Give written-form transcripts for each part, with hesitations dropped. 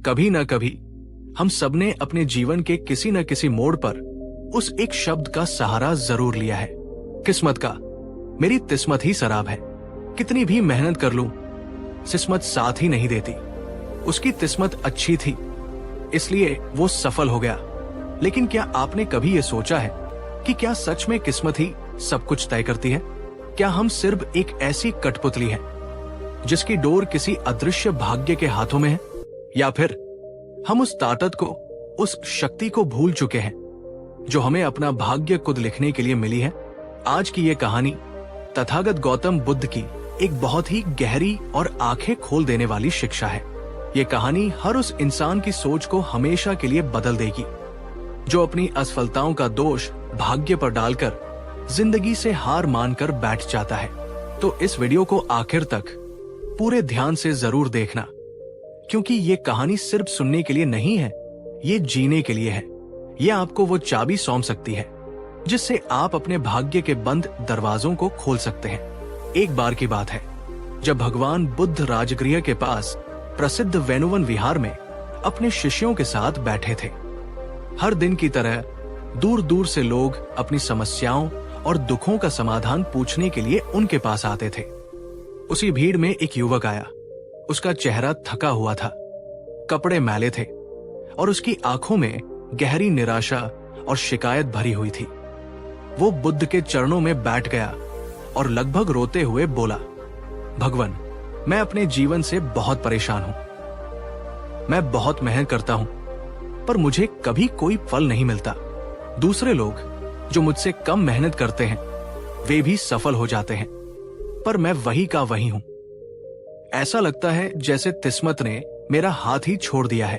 कभी न कभी हम सबने अपने जीवन के किसी न किसी मोड़ पर उस एक शब्द का सहारा जरूर लिया है, किस्मत का। मेरी किस्मत ही शराब है, कितनी भी मेहनत कर लूं किस्मत साथ ही नहीं देती। उसकी किस्मत अच्छी थी इसलिए वो सफल हो गया। लेकिन क्या आपने कभी ये सोचा है कि क्या सच में किस्मत ही सब कुछ तय करती है? क्या हम सिर्फ एक ऐसी कठपुतली हैं जिसकी डोर किसी अदृश्य भाग्य के हाथों में है, या फिर हम उस ताकत को, उस शक्ति को भूल चुके हैं जो हमें अपना भाग्य खुद लिखने के लिए मिली है? आज की ये कहानी तथागत गौतम बुद्ध की एक बहुत ही गहरी और आंखें खोल देने वाली शिक्षा है। ये कहानी हर उस इंसान की सोच को हमेशा के लिए बदल देगी जो अपनी असफलताओं का दोष भाग्य पर डालकर जिंदगी से हार मानकर बैठ जाता है। तो इस वीडियो को आखिर तक पूरे ध्यान से जरूर देखना, क्योंकि ये कहानी सिर्फ सुनने के लिए नहीं है, ये जीने के लिए है। ये आपको वो चाबी सौंप सकती है जिससे आप अपने भाग्य के बंद दरवाजों को खोल सकते हैं। एक बार की बात है जब भगवान बुद्ध राजगृह के पास प्रसिद्ध वेनुवन विहार में अपने शिष्यों के साथ बैठे थे। हर दिन की तरह दूर दूर से लोग अपनी समस्याओं और दुखों का समाधान पूछने के लिए उनके पास आते थे। उसी भीड़ में एक युवक आया। उसका चेहरा थका हुआ था, कपड़े मैले थे और उसकी आंखों में गहरी निराशा और शिकायत भरी हुई थी। वो बुद्ध के चरणों में बैठ गया और लगभग रोते हुए बोला, भगवान, मैं अपने जीवन से बहुत परेशान हूं। मैं बहुत मेहनत करता हूं पर मुझे कभी कोई फल नहीं मिलता। दूसरे लोग जो मुझसे कम मेहनत करते हैं वे भी सफल हो जाते हैं, पर मैं वही का वही हूं। ऐसा लगता है जैसे किस्मत ने मेरा हाथ ही छोड़ दिया है।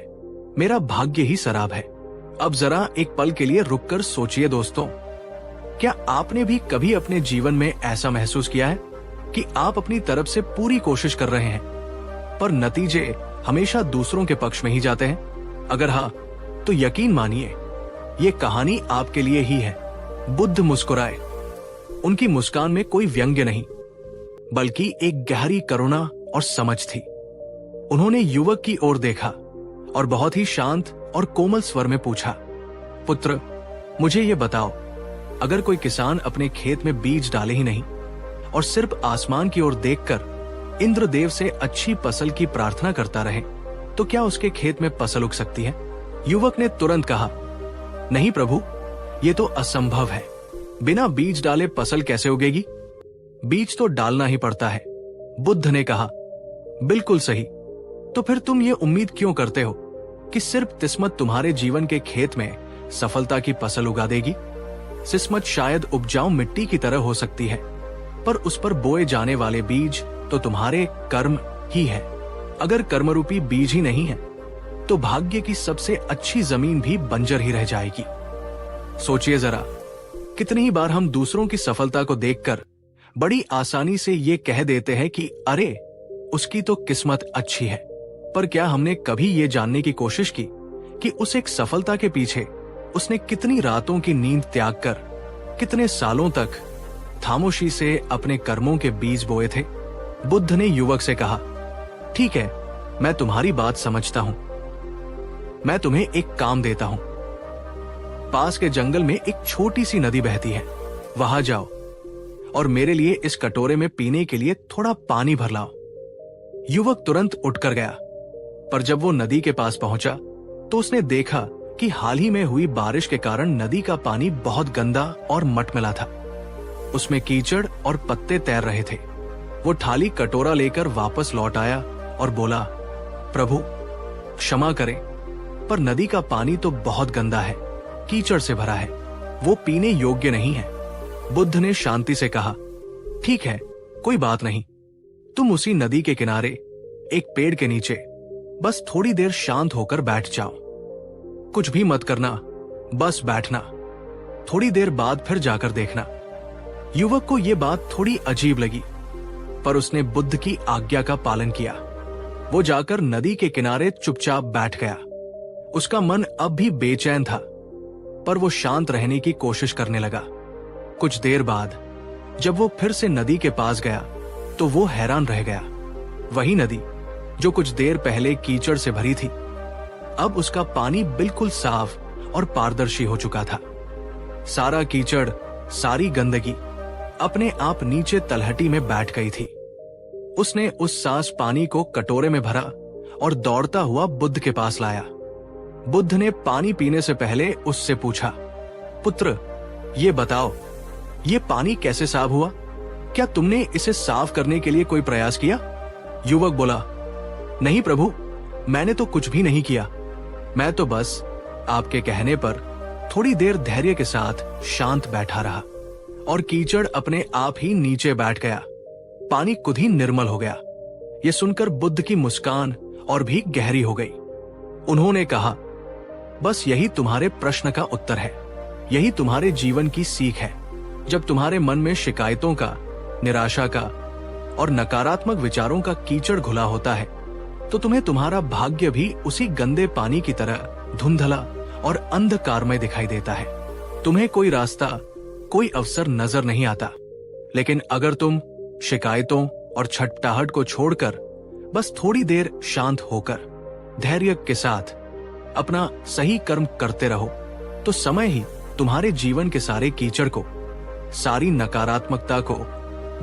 मेरा भाग्य ही शराब है। अब जरा एक पल के लिए रुककर सोचिए दोस्तों, क्या आपने भी कभी अपने जीवन में ऐसा महसूस किया है कि आप अपनी तरफ से पूरी कोशिश कर रहे हैं पर नतीजे हमेशा दूसरों के पक्ष में ही जाते हैं? अगर हाँ, तो यकीन मानिए ये कहानी आपके लिए ही है। बुद्ध मुस्कुराए। उनकी मुस्कान में कोई व्यंग्य नहीं बल्कि एक गहरी करुणा और समझ थी। उन्होंने युवक की ओर देखा और बहुत ही शांत और कोमल स्वर में पूछा, पुत्र, मुझे ये बताओ, अगर कोई किसान अपने खेत में बीज डाले ही नहीं और सिर्फ आसमान की ओर देखकर इंद्रदेव से अच्छी फसल की प्रार्थना करता रहे तो क्या उसके खेत में फसल उग सकती है? युवक ने तुरंत कहा, नहीं प्रभु, ये तो असंभव है। बिना बीज डाले फसल कैसे उगेगी? बीज तो डालना ही पड़ता है। बुद्ध ने कहा, बिल्कुल सही। तो फिर तुम ये उम्मीद क्यों करते हो कि सिर्फ किस्मत तुम्हारे जीवन के खेत में सफलता की फसल उगा देगी? किस्मत शायद उपजाऊ मिट्टी की तरह हो सकती है, पर उस पर बोए जाने वाले बीज तो तुम्हारे कर्म ही है। अगर कर्मरूपी बीज ही नहीं है तो भाग्य की सबसे अच्छी जमीन भी बंजर ही रह जाएगी। सोचिए जरा, कितनी ही बार हम दूसरों की सफलता को देखकर बड़ी आसानी से ये कह देते हैं कि अरे, उसकी तो किस्मत अच्छी है। पर क्या हमने कभी ये जानने की कोशिश की कि उस एक सफलता के पीछे उसने कितनी रातों की नींद त्याग कर, कितने सालों तक खामोशी से अपने कर्मों के बीज बोए थे? बुद्ध ने युवक से कहा, ठीक है, मैं तुम्हारी बात समझता हूं। मैं तुम्हें एक काम देता हूं। पास के जंगल में एक छोटी सी नदी बहती है, वहां जाओ और मेरे लिए इस कटोरे में पीने के लिए थोड़ा पानी भर लाओ। युवक तुरंत उठकर गया, पर जब वो नदी के पास पहुंचा तो उसने देखा कि हाल ही में हुई बारिश के कारण नदी का पानी बहुत गंदा और मटमैला था। उसमें कीचड़ और पत्ते तैर रहे थे। वो थाली कटोरा लेकर वापस लौट आया और बोला, प्रभु, क्षमा करें, पर नदी का पानी तो बहुत गंदा है, कीचड़ से भरा है, वो पीने योग्य नहीं है। बुद्ध ने शांति से कहा, ठीक है, कोई बात नहीं। तुम उसी नदी के किनारे एक पेड़ के नीचे बस थोड़ी देर शांत होकर बैठ जाओ। कुछ भी मत करना, बस बैठना। थोड़ी देर बाद फिर जाकर देखना। युवक को यह बात थोड़ी अजीब लगी, पर उसने बुद्ध की आज्ञा का पालन किया। वो जाकर नदी के किनारे चुपचाप बैठ गया। उसका मन अब भी बेचैन था, पर वो शांत रहने की कोशिश करने लगा। कुछ देर बाद जब वो फिर से नदी के पास गया तो वो हैरान रह गया। वही नदी जो कुछ देर पहले कीचड़ से भरी थी, अब उसका पानी बिल्कुल साफ और पारदर्शी हो चुका था। सारा कीचड़, सारी गंदगी अपने आप नीचे तलहटी में बैठ गई थी। उसने उस सास पानी को कटोरे में भरा और दौड़ता हुआ बुद्ध के पास लाया। बुद्ध ने पानी पीने से पहले उससे पूछा, पुत्र, ये बताओ, ये पानी कैसे साफ हुआ? क्या तुमने इसे साफ करने के लिए कोई प्रयास किया? युवक बोला, नहीं प्रभु, मैंने तो कुछ भी नहीं किया। मैं तो बस आपके कहने पर थोड़ी देर धैर्य के साथ शांत बैठा रहा और कीचड़ अपने आप ही नीचे बैठ गया। पानी खुद ही निर्मल हो गया। यह सुनकर बुद्ध की मुस्कान और भी गहरी हो गई। उन्होंने कहा, बस यही तुम्हारे प्रश्न का उत्तर है, यही तुम्हारे जीवन की सीख है। जब तुम्हारे मन में शिकायतों का, निराशा का और नकारात्मक विचारों का कीचड़ घुला होता है, तो तुम्हें तुम्हारा भाग्य भी उसी गंदे पानी की तरह धुंधला और अंधकारमय दिखाई देता है। तुम्हें कोई रास्ता, कोई अवसर नजर नहीं आता। लेकिन अगर तुम शिकायतों और छटपटाहट को छोड़कर बस थोड़ी देर शांत होकर धैर्य के साथ अपना सही कर्म करते रहो, तो समय ही तुम्हारे जीवन के सारे कीचड़ को, सारी नकारात्मकता को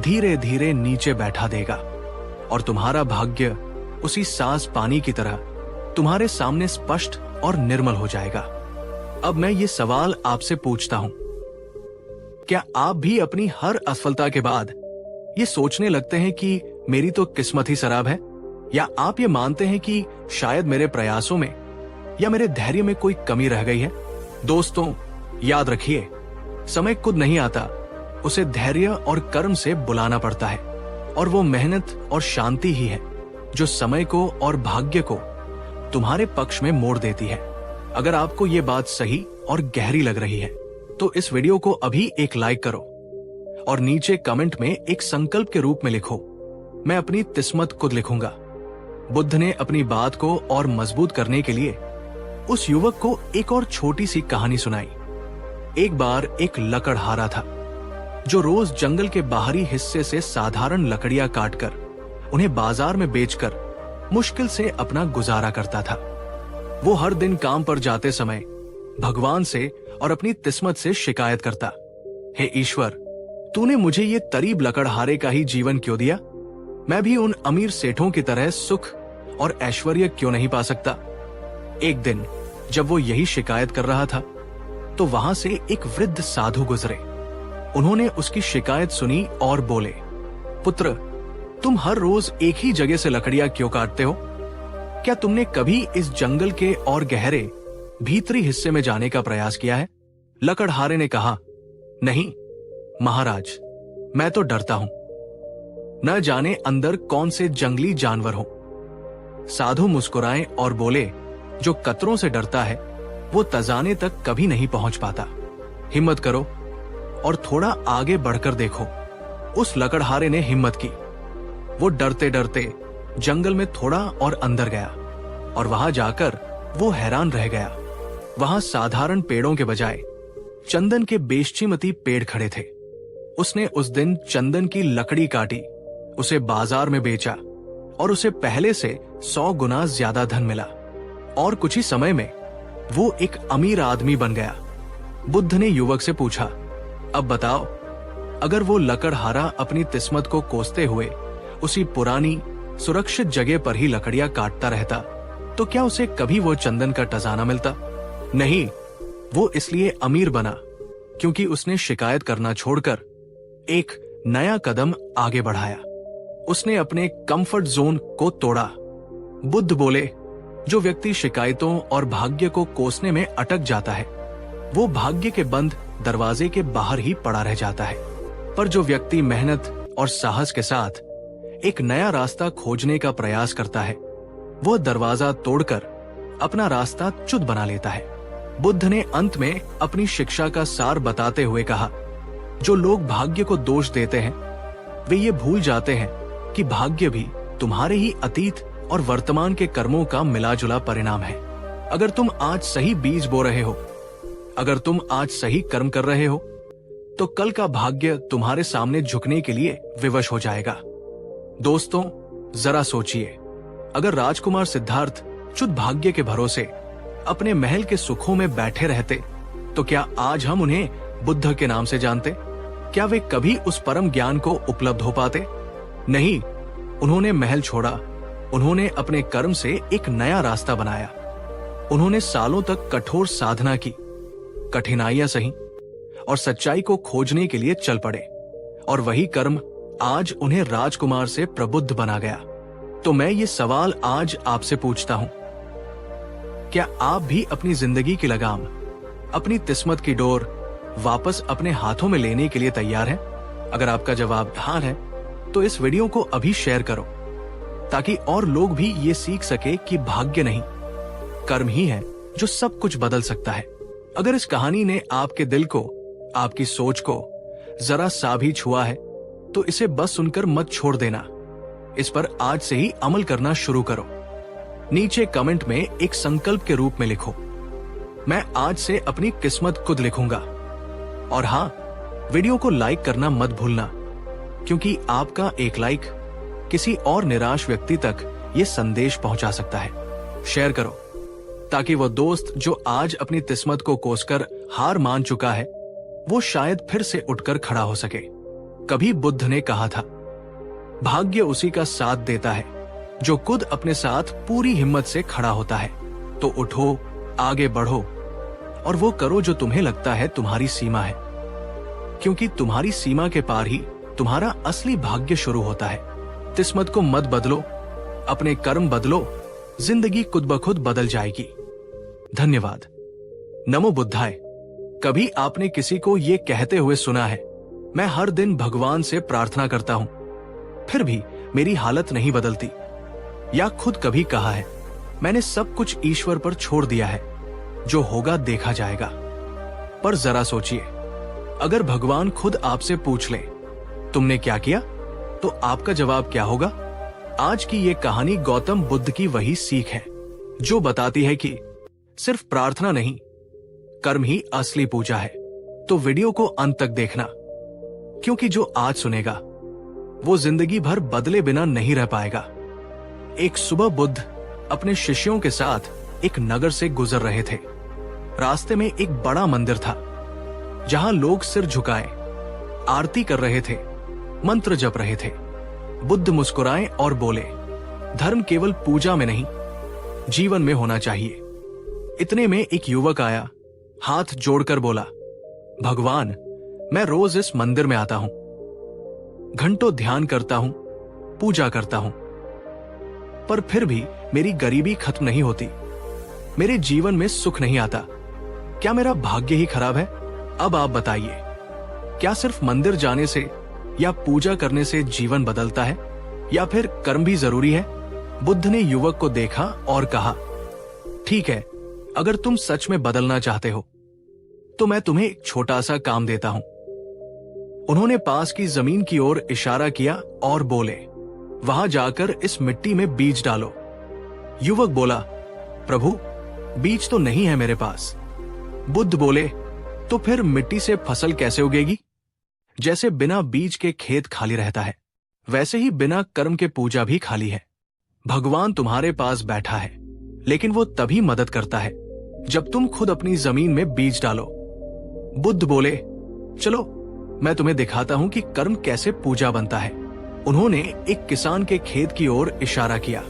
धीरे धीरे नीचे बैठा देगा और तुम्हारा भाग्य उसी सास पानी की तरह तुम्हारे सामने स्पष्ट और निर्मल हो जाएगा। अब मैं ये सवाल आपसे पूछता हूं, क्या आप भी अपनी हर असफलता के बाद ये सोचने लगते हैं कि मेरी तो किस्मत ही खराब है? या आप ये मानते हैं कि शायद मेरे प्रयासों में या मेरे धैर्य में कोई कमी रह गई है? दोस्तों, याद रखिए, समय खुद नहीं आता, उसे धैर्य और कर्म से बुलाना पड़ता है। और वो मेहनत और शांति ही है जो समय को और भाग्य को तुम्हारे पक्ष में मोड़ देती है। अगर आपको ये बात सही और गहरी लग रही है तो इस वीडियो को अभी एक लाइक करो और नीचे कमेंट में एक संकल्प के रूप में लिखो, मैं अपनी किस्मत खुद लिखूंगा। बुद्ध ने अपनी बात को और मजबूत करने के लिए उस युवक को एक और छोटी सी कहानी सुनाई। एक बार एक लकड़हारा था जो रोज जंगल के बाहरी हिस्से से साधारण लकड़ियां काटकर उन्हें बाजार में बेचकर मुश्किल से अपना गुजारा करता था। वो हर दिन काम पर जाते समय भगवान से और अपनी किस्मत से शिकायत करता, हे ईश्वर, तूने मुझे ये तरीब लकड़हारे का ही जीवन क्यों दिया? मैं भी उन अमीर सेठों की तरह सुख और ऐश्वर्य क्यों नहीं पा सकता? एक दिन जब वो यही शिकायत कर रहा था तो वहां से एक वृद्ध साधु गुजरे। उन्होंने उसकी शिकायत सुनी और बोले, पुत्र, तुम हर रोज एक ही जगह से लकड़ियां क्यों काटते हो? क्या तुमने कभी इस जंगल के और गहरे भीतरी हिस्से में जाने का प्रयास किया है? लकड़हारे ने कहा, नहीं महाराज, मैं तो डरता हूं, न जाने अंदर कौन से जंगली जानवर हो। साधु मुस्कुराए और बोले, जो कतरों से डरता है वो तजाने तक कभी नहीं पहुंच पाता। हिम्मत करो और थोड़ा आगे बढ़कर देखो। उस लकड़हारे ने हिम्मत की। वो डरते डरते जंगल में थोड़ा और अंदर गया और वहां जाकर वो हैरान रह गया। वहां साधारण पेड़ों के बजाय चंदन के बेशकीमती पेड़ खड़े थे। उसने उस दिन चंदन की लकड़ी काटी, उसे बाजार में बेचा और उसे पहले से 100 गुना ज्यादा धन मिला और कुछ ही समय में वो एक अमीर आदमी बन गया। बुद्ध ने युवक से पूछा, अब बताओ, अगर वो लकड़हारा अपनी किस्मत को कोसते हुए उसी पुरानी सुरक्षित जगह पर ही लकड़ियां काटता रहता तो क्या उसे कभी वो चंदन का टजाना मिलता? नहीं, वो इसलिए अमीर बना क्योंकि उसने शिकायत करना छोड़कर एक नया कदम आगे बढ़ाया। उसने अपने कंफर्ट जोन को तोड़ा। बुद्ध बोले, जो व्यक्ति शिकायतों और भाग्य को कोसने में अटक जाता है वो भाग्य के बंद दरवाजे के बाहर ही पड़ा रह जाता है, पर जो व्यक्ति मेहनत और साहस के साथ एक नया रास्ता खोजने का प्रयास करता है वो दरवाजा तोड़कर अपना रास्ता च्युत बना लेता है। बुद्ध ने अंत में अपनी शिक्षा का सार बताते हुए कहा, जो लोग भाग्य को दोष देते हैं वे ये भूल जाते हैं कि भाग्य भी तुम्हारे ही अतीत और वर्तमान के कर्मों का मिलाजुला परिणाम है। अगर तुम आज सही बीज बो रहे हो, अगर तुम आज सही कर्म कर रहे हो, तो कल का भाग्य तुम्हारे सामने झुकने के लिए विवश हो जाएगा। दोस्तों, जरा सोचिए, अगर राजकुमार सिद्धार्थ च्युत भाग्य के भरोसे अपने महल के सुखों में बैठे रहते, तो क्या आज हम उन्हें बुद्ध के नाम से जानते? क्या वे कभी उस परम ज्ञान को उपलब्ध हो पाते? नहीं, उन्होंने महल छोड़ा। उन्होंने अपने कर्म से एक नया रास्ता बनाया। उन्होंने सालों तक कठोर साधना की, कठिनाइयां सही और सच्चाई को खोजने के लिए चल पड़े, और वही कर्म आज उन्हें राजकुमार से प्रबुद्ध बना गया। तो मैं ये सवाल आज आपसे पूछता हूं, क्या आप भी अपनी जिंदगी की लगाम, अपनी किस्मत की डोर वापस अपने हाथों में लेने के लिए तैयार हैं? अगर आपका जवाब हाँ है, तो इस वीडियो को अभी शेयर करो, ताकि और लोग भी ये सीख सके कि भाग्य नहीं, कर्म ही है जो सब कुछ बदल सकता है। अगर इस कहानी ने आपके दिल को, आपकी सोच को जरा सा भी छुआ है, तो इसे बस सुनकर मत छोड़ देना। इस पर आज से ही अमल करना शुरू करो। नीचे कमेंट में एक संकल्प के रूप में लिखो, मैं आज से अपनी किस्मत खुद लिखूंगा। और हाँ, वीडियो को लाइक करना मत भूलना, क्योंकि आपका एक लाइक किसी और निराश व्यक्ति तक ये संदेश पहुंचा सकता है। शेयर करो, ताकि वो दोस्त जो आज अपनी किस्मत को कोसकर हार मान चुका है, वो शायद फिर से उठकर खड़ा हो सके। कभी बुद्ध ने कहा था, भाग्य उसी का साथ देता है जो खुद अपने साथ पूरी हिम्मत से खड़ा होता है। तो उठो, आगे बढ़ो और वो करो जो तुम्हें लगता है तुम्हारी सीमा है, क्योंकि तुम्हारी सीमा के पार ही तुम्हारा असली भाग्य शुरू होता है। किस्मत को मत बदलो, अपने कर्म बदलो, जिंदगी खुद ब खुद बदल जाएगी। धन्यवाद। नमो बुद्धाय। कभी आपने किसी को ये कहते हुए सुना है, मैं हर दिन भगवान से प्रार्थना करता हूं, फिर भी मेरी हालत नहीं बदलती? या खुद कभी कहा है, मैंने सब कुछ ईश्वर पर छोड़ दिया है, जो होगा देखा जाएगा? पर जरा सोचिए, अगर भगवान खुद आपसे पूछ ले, तुमने क्या किया, तो आपका जवाब क्या होगा? आज की ये कहानी गौतम बुद्ध की वही सीख है, जो बताती है कि सिर्फ प्रार्थना नहीं, कर्म ही असली पूजा है। तो वीडियो को अंत तक देखना, क्योंकि जो आज सुनेगा वो जिंदगी भर बदले बिना नहीं रह पाएगा। एक सुबह बुद्ध अपने शिष्यों के साथ एक नगर से गुजर रहे थे। रास्ते में एक बड़ा मंदिर था, जहां लोग सिर झुकाए आरती कर रहे थे, मंत्र जप रहे थे। बुद्ध मुस्कुराए और बोले, धर्म केवल पूजा में नहीं, जीवन में होना चाहिए। इतने में एक युवक आया, हाथ जोड़कर बोला, भगवान, मैं रोज इस मंदिर में आता हूं, घंटों ध्यान करता हूं, पूजा करता हूं, पर फिर भी मेरी गरीबी खत्म नहीं होती, मेरे जीवन में सुख नहीं आता। क्या मेरा भाग्य ही खराब है? अब आप बताइए, क्या सिर्फ मंदिर जाने से या पूजा करने से जीवन बदलता है, या फिर कर्म भी जरूरी है? बुद्ध ने युवक को देखा और कहा, ठीक है, अगर तुम सच में बदलना चाहते हो, तो मैं तुम्हें एक छोटा सा काम देता हूं। उन्होंने पास की जमीन की ओर इशारा किया और बोले, वहां जाकर इस मिट्टी में बीज डालो। युवक बोला, प्रभु, बीज तो नहीं है मेरे पास। बुद्ध बोले, तो फिर मिट्टी से फसल कैसे उगेगी? जैसे बिना बीज के खेत खाली रहता है, वैसे ही बिना कर्म के पूजा भी खाली है। भगवान तुम्हारे पास बैठा है, लेकिन वो तभी मदद करता है जब तुम खुद अपनी जमीन में बीज डालो। बुद्ध बोले, चलो मैं तुम्हें दिखाता हूं कि कर्म कैसे पूजा बनता है। उन्होंने एक किसान के खेत की ओर इशारा किया।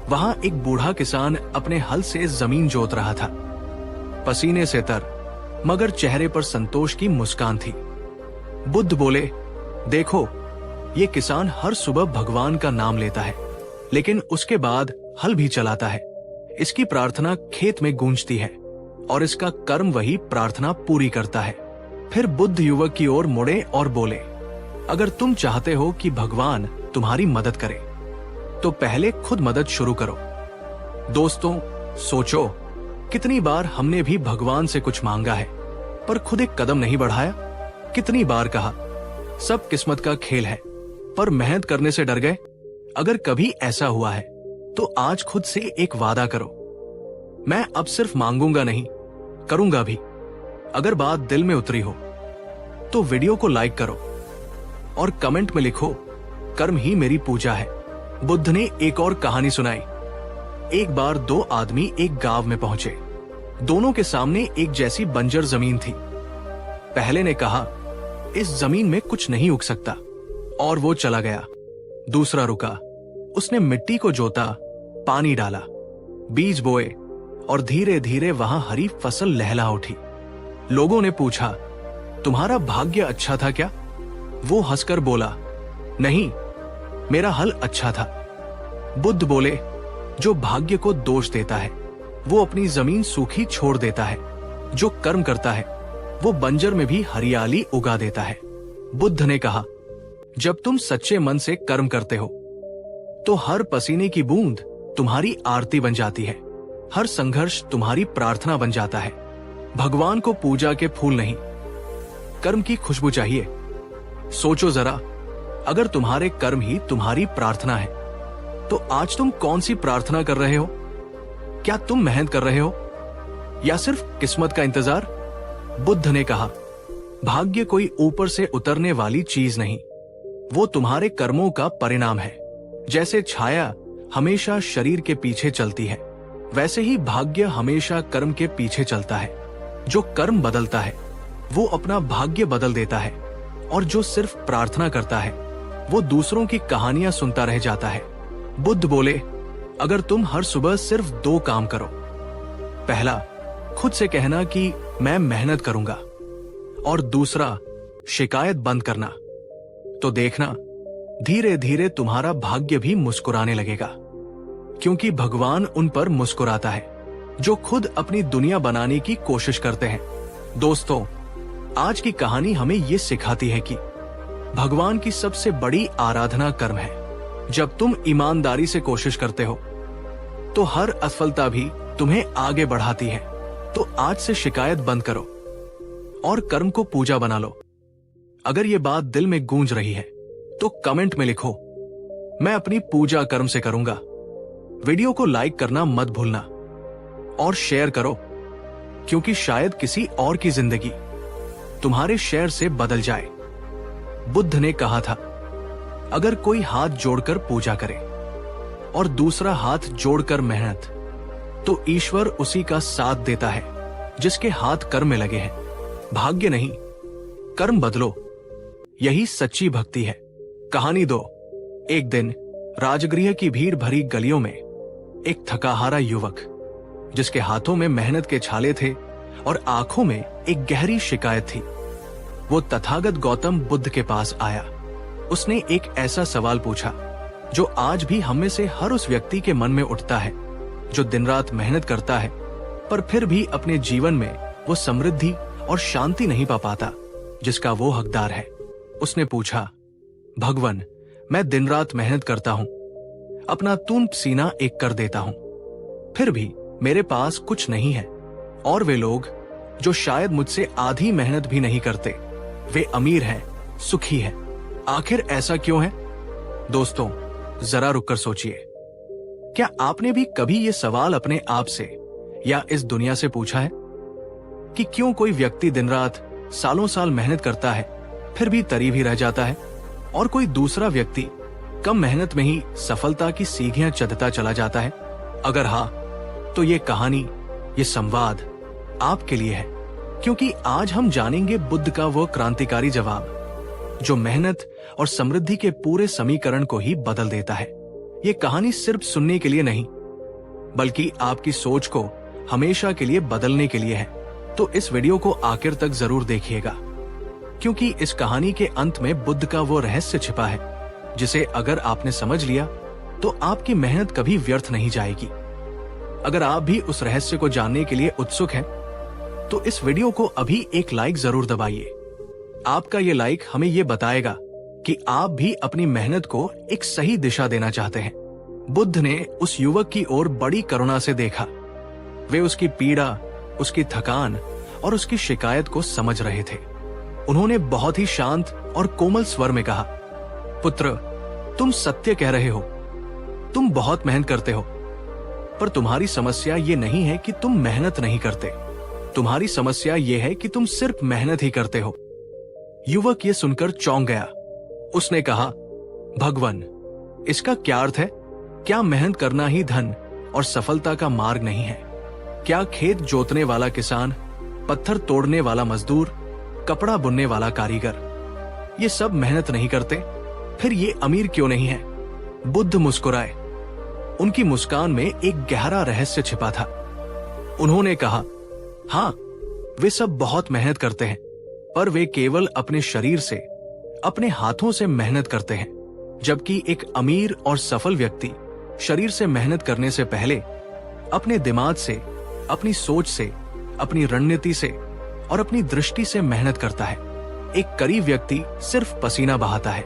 वहां एक बूढ़ा किसान अपने हल से जमीन जोत रहा था, पसीने से तर, मगर चेहरे पर संतोष की मुस्कान थी। बुद्ध बोले, देखो, ये किसान हर सुबह भगवान का नाम लेता है, लेकिन उसके बाद हल भी चलाता है। इसकी प्रार्थना खेत में गूंजती है और इसका कर्म वही प्रार्थना पूरी करता है। फिर बुद्ध युवक की ओर मुड़े और बोले, अगर तुम चाहते हो कि भगवान तुम्हारी मदद करे, तो पहले खुद मदद शुरू करो। दोस्तों, सोचो, कितनी बार हमने भी भगवान से कुछ मांगा है, पर खुद एक कदम नहीं बढ़ाया। कितनी बार कहा, सब किस्मत का खेल है, पर मेहनत करने से डर गए। अगर कभी ऐसा हुआ है, तो आज खुद से एक वादा करो, मैं अब सिर्फ मांगूंगा नहीं, करूंगा भी। अगर बात दिल में उतरी हो, तो वीडियो को लाइक करो और कमेंट में लिखो, कर्म ही मेरी पूजा है। बुद्ध ने एक और कहानी सुनाई। एक बार दो आदमी एक गांव में पहुंचे। दोनों के सामने एक जैसी बंजर जमीन थी। पहले ने कहा, इस जमीन में कुछ नहीं उग सकता, और वो चला गया। दूसरा रुका, उसने मिट्टी को जोता, पानी डाला, बीज बोए, और धीरे धीरे वहां हरी फसल लहला उठी। लोगों ने पूछा, तुम्हारा भाग्य अच्छा था क्या? वो हंसकर बोला, नहीं, मेरा हल अच्छा था। बुद्ध बोले, जो भाग्य को दोष देता है वो अपनी जमीन सूखी छोड़ देता है, जो कर्म करता है वो बंजर में भी हरियाली उगा देता है। बुद्ध ने कहा, जब तुम सच्चे मन से कर्म करते हो तो हर पसीने की बूंद तुम्हारी आरती बन जाती है, हर संघर्ष तुम्हारी प्रार्थना बन जाता है। भगवान को पूजा के फूल नहीं, कर्म की खुशबू चाहिए। सोचो जरा, अगर तुम्हारे कर्म ही तुम्हारी प्रार्थना है तो आज तुम कौन सी प्रार्थना कर रहे हो? क्या तुम मेहनत कर रहे हो या सिर्फ किस्मत का इंतजार? बुद्ध ने कहा, भाग्य कोई ऊपर से उतरने वाली चीज नहीं, वो तुम्हारे कर्मों का परिणाम है। जैसे छाया हमेशा शरीर के पीछे चलती है, वैसे ही भाग्य हमेशा कर्म के पीछे चलता है। जो कर्म बदलता है वो अपना भाग्य बदल देता है, और जो सिर्फ प्रार्थना करता है वो दूसरों की कहानियां सुनता रह जाता है। बुद्ध बोले, अगर तुम हर सुबह सिर्फ 2 काम करो, पहला खुद से कहना कि मैं मेहनत करूंगा, और दूसरा शिकायत बंद करना, तो देखना धीरे धीरे तुम्हारा भाग्य भी मुस्कुराने लगेगा, क्योंकि भगवान उन पर मुस्कुराता है जो खुद अपनी दुनिया बनाने की कोशिश करते हैं। दोस्तों, आज की कहानी हमें ये सिखाती है कि भगवान की सबसे बड़ी आराधना कर्म है। जब तुम ईमानदारी से कोशिश करते हो तो हर असफलता भी तुम्हें आगे बढ़ाती है। तो आज से शिकायत बंद करो और कर्म को पूजा बना लो। अगर ये बात दिल में गूंज रही है तो कमेंट में लिखो, मैं अपनी पूजा कर्म से करूंगा। वीडियो को लाइक करना मत भूलना और शेयर करो, क्योंकि शायद किसी और की जिंदगी तुम्हारे शेयर से बदल जाए। बुद्ध ने कहा था, अगर कोई हाथ जोड़कर पूजा करे और दूसरा हाथ जोड़कर मेहनत, तो ईश्वर उसी का साथ देता है जिसके हाथ कर्म में लगे हैं। भाग्य नहीं, कर्म बदलो, यही सच्ची भक्ति है। कहानी 2। एक दिन राजगृह की भीड़ भरी गलियों में एक थकाहारा युवक, जिसके हाथों में मेहनत के छाले थे और आंखों में एक गहरी शिकायत थी, वो तथागत गौतम बुद्ध के पास आया। उसने एक ऐसा सवाल पूछा जो आज भी हम में से हर उस व्यक्ति के मन में उठता है जो दिन रात मेहनत करता है पर फिर भी अपने जीवन में वो समृद्धि और शांति नहीं पा पाता जिसका वो हकदार है। उसने पूछा, भगवान, मैं दिन रात मेहनत करता हूं, अपना खून पसीना एक कर देता हूं, फिर भी मेरे पास कुछ नहीं है, और वे लोग जो शायद मुझसे आधी मेहनत भी नहीं करते, वे अमीर हैं, सुखी हैं। आखिर ऐसा क्यों है? दोस्तों, जरा रुककर सोचिए, क्या आपने भी कभी ये सवाल अपने आप से या इस दुनिया से पूछा है कि क्यों कोई व्यक्ति दिन रात सालों साल मेहनत करता है फिर भी तरीब ही रह जाता है, और कोई दूसरा व्यक्ति कम मेहनत में ही सफलता की सीढ़ियां चढ़ता चला जाता है? अगर हाँ, तो ये कहानी, ये संवाद आपके लिए है, क्योंकि आज हम जानेंगे बुद्ध का वो क्रांतिकारी जवाब जो मेहनत और समृद्धि के पूरे समीकरण को ही बदल देता है। ये कहानी सिर्फ सुनने के लिए नहीं, बल्कि आपकी सोच को हमेशा के लिए बदलने के लिए है। तो इस वीडियो को आखिर तक जरूर देखिएगा, क्योंकि इस कहानी के अंत में बुद्ध का वो रहस्य छिपा है जिसे अगर आपने समझ लिया तो आपकी मेहनत कभी व्यर्थ नहीं जाएगी। अगर आप भी उस रहस्य को जानने के लिए उत्सुक हैं, तो इस वीडियो को अभी एक लाइक जरूर दबाइए। आपका ये लाइक हमें ये बताएगा कि आप भी अपनी मेहनत को एक सही दिशा देना चाहते हैं। बुद्ध ने उस युवक की ओर बड़ी करुणा से देखा। वे उसकी पीड़ा, उसकी थकान और उसकी शिकायत को समझ रहे थे। उन्होंने बहुत ही शांत और कोमल स्वर में कहा, पुत्र, तुम सत्य कह रहे हो, तुम बहुत मेहनत करते हो, पर तुम्हारी समस्या ये नहीं है कि तुम मेहनत नहीं करते, तुम्हारी समस्या ये है कि तुम सिर्फ मेहनत ही करते हो। युवक ये सुनकर चौंक गया। उसने कहा, भगवान, इसका क्या अर्थ है? क्या मेहनत करना ही धन और सफलता का मार्ग नहीं है? क्या खेत जोतने वाला किसान, पत्थर तोड़ने वाला मजदूर, कपड़ा बुनने वाला कारीगर ये सब मेहनत नहीं करते? फिर ये अमीर क्यों नहीं है? बुद्ध मुस्कुराए। उनकी मुस्कान में एक गहरा रहस्य छिपा था। उन्होंने कहा, हाँ, वे सब बहुत मेहनत करते हैं, पर वे केवल अपने शरीर से, अपने हाथों से मेहनत करते हैं। जबकि एक अमीर और सफल व्यक्ति शरीर से मेहनत करने से पहले अपने दिमाग से, अपनी सोच से, अपनी रणनीति से और अपनी दृष्टि से मेहनत करता है। एक गरीब व्यक्ति सिर्फ पसीना बहाता है।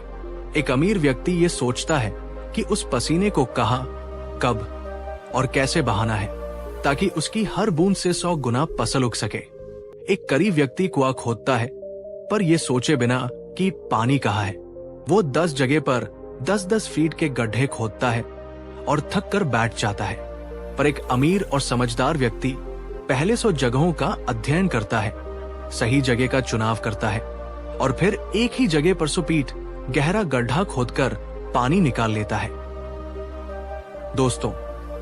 एक अमीर व्यक्ति ये सोचता है कि उस पसीने को कहाँ, कब और कैसे बहाना है ताकि उसकी हर बूंद से 100 गुना फसल उग सके। एक गरीब व्यक्ति कुआं खोदता है पर यह सोचे बिना कि पानी कहाँ है। वो 10 जगह पर 10-10 फीट के गड्ढे खोदता है और थक कर बैठ जाता है। पर एक अमीर और समझदार व्यक्ति पहले 100 जगहों का अध्ययन करता है, सही जगह का चुनाव करता है और फिर एक ही जगह पर सुपीट गहरा गड्ढा खोदकर पानी निकाल लेता है। दोस्तों,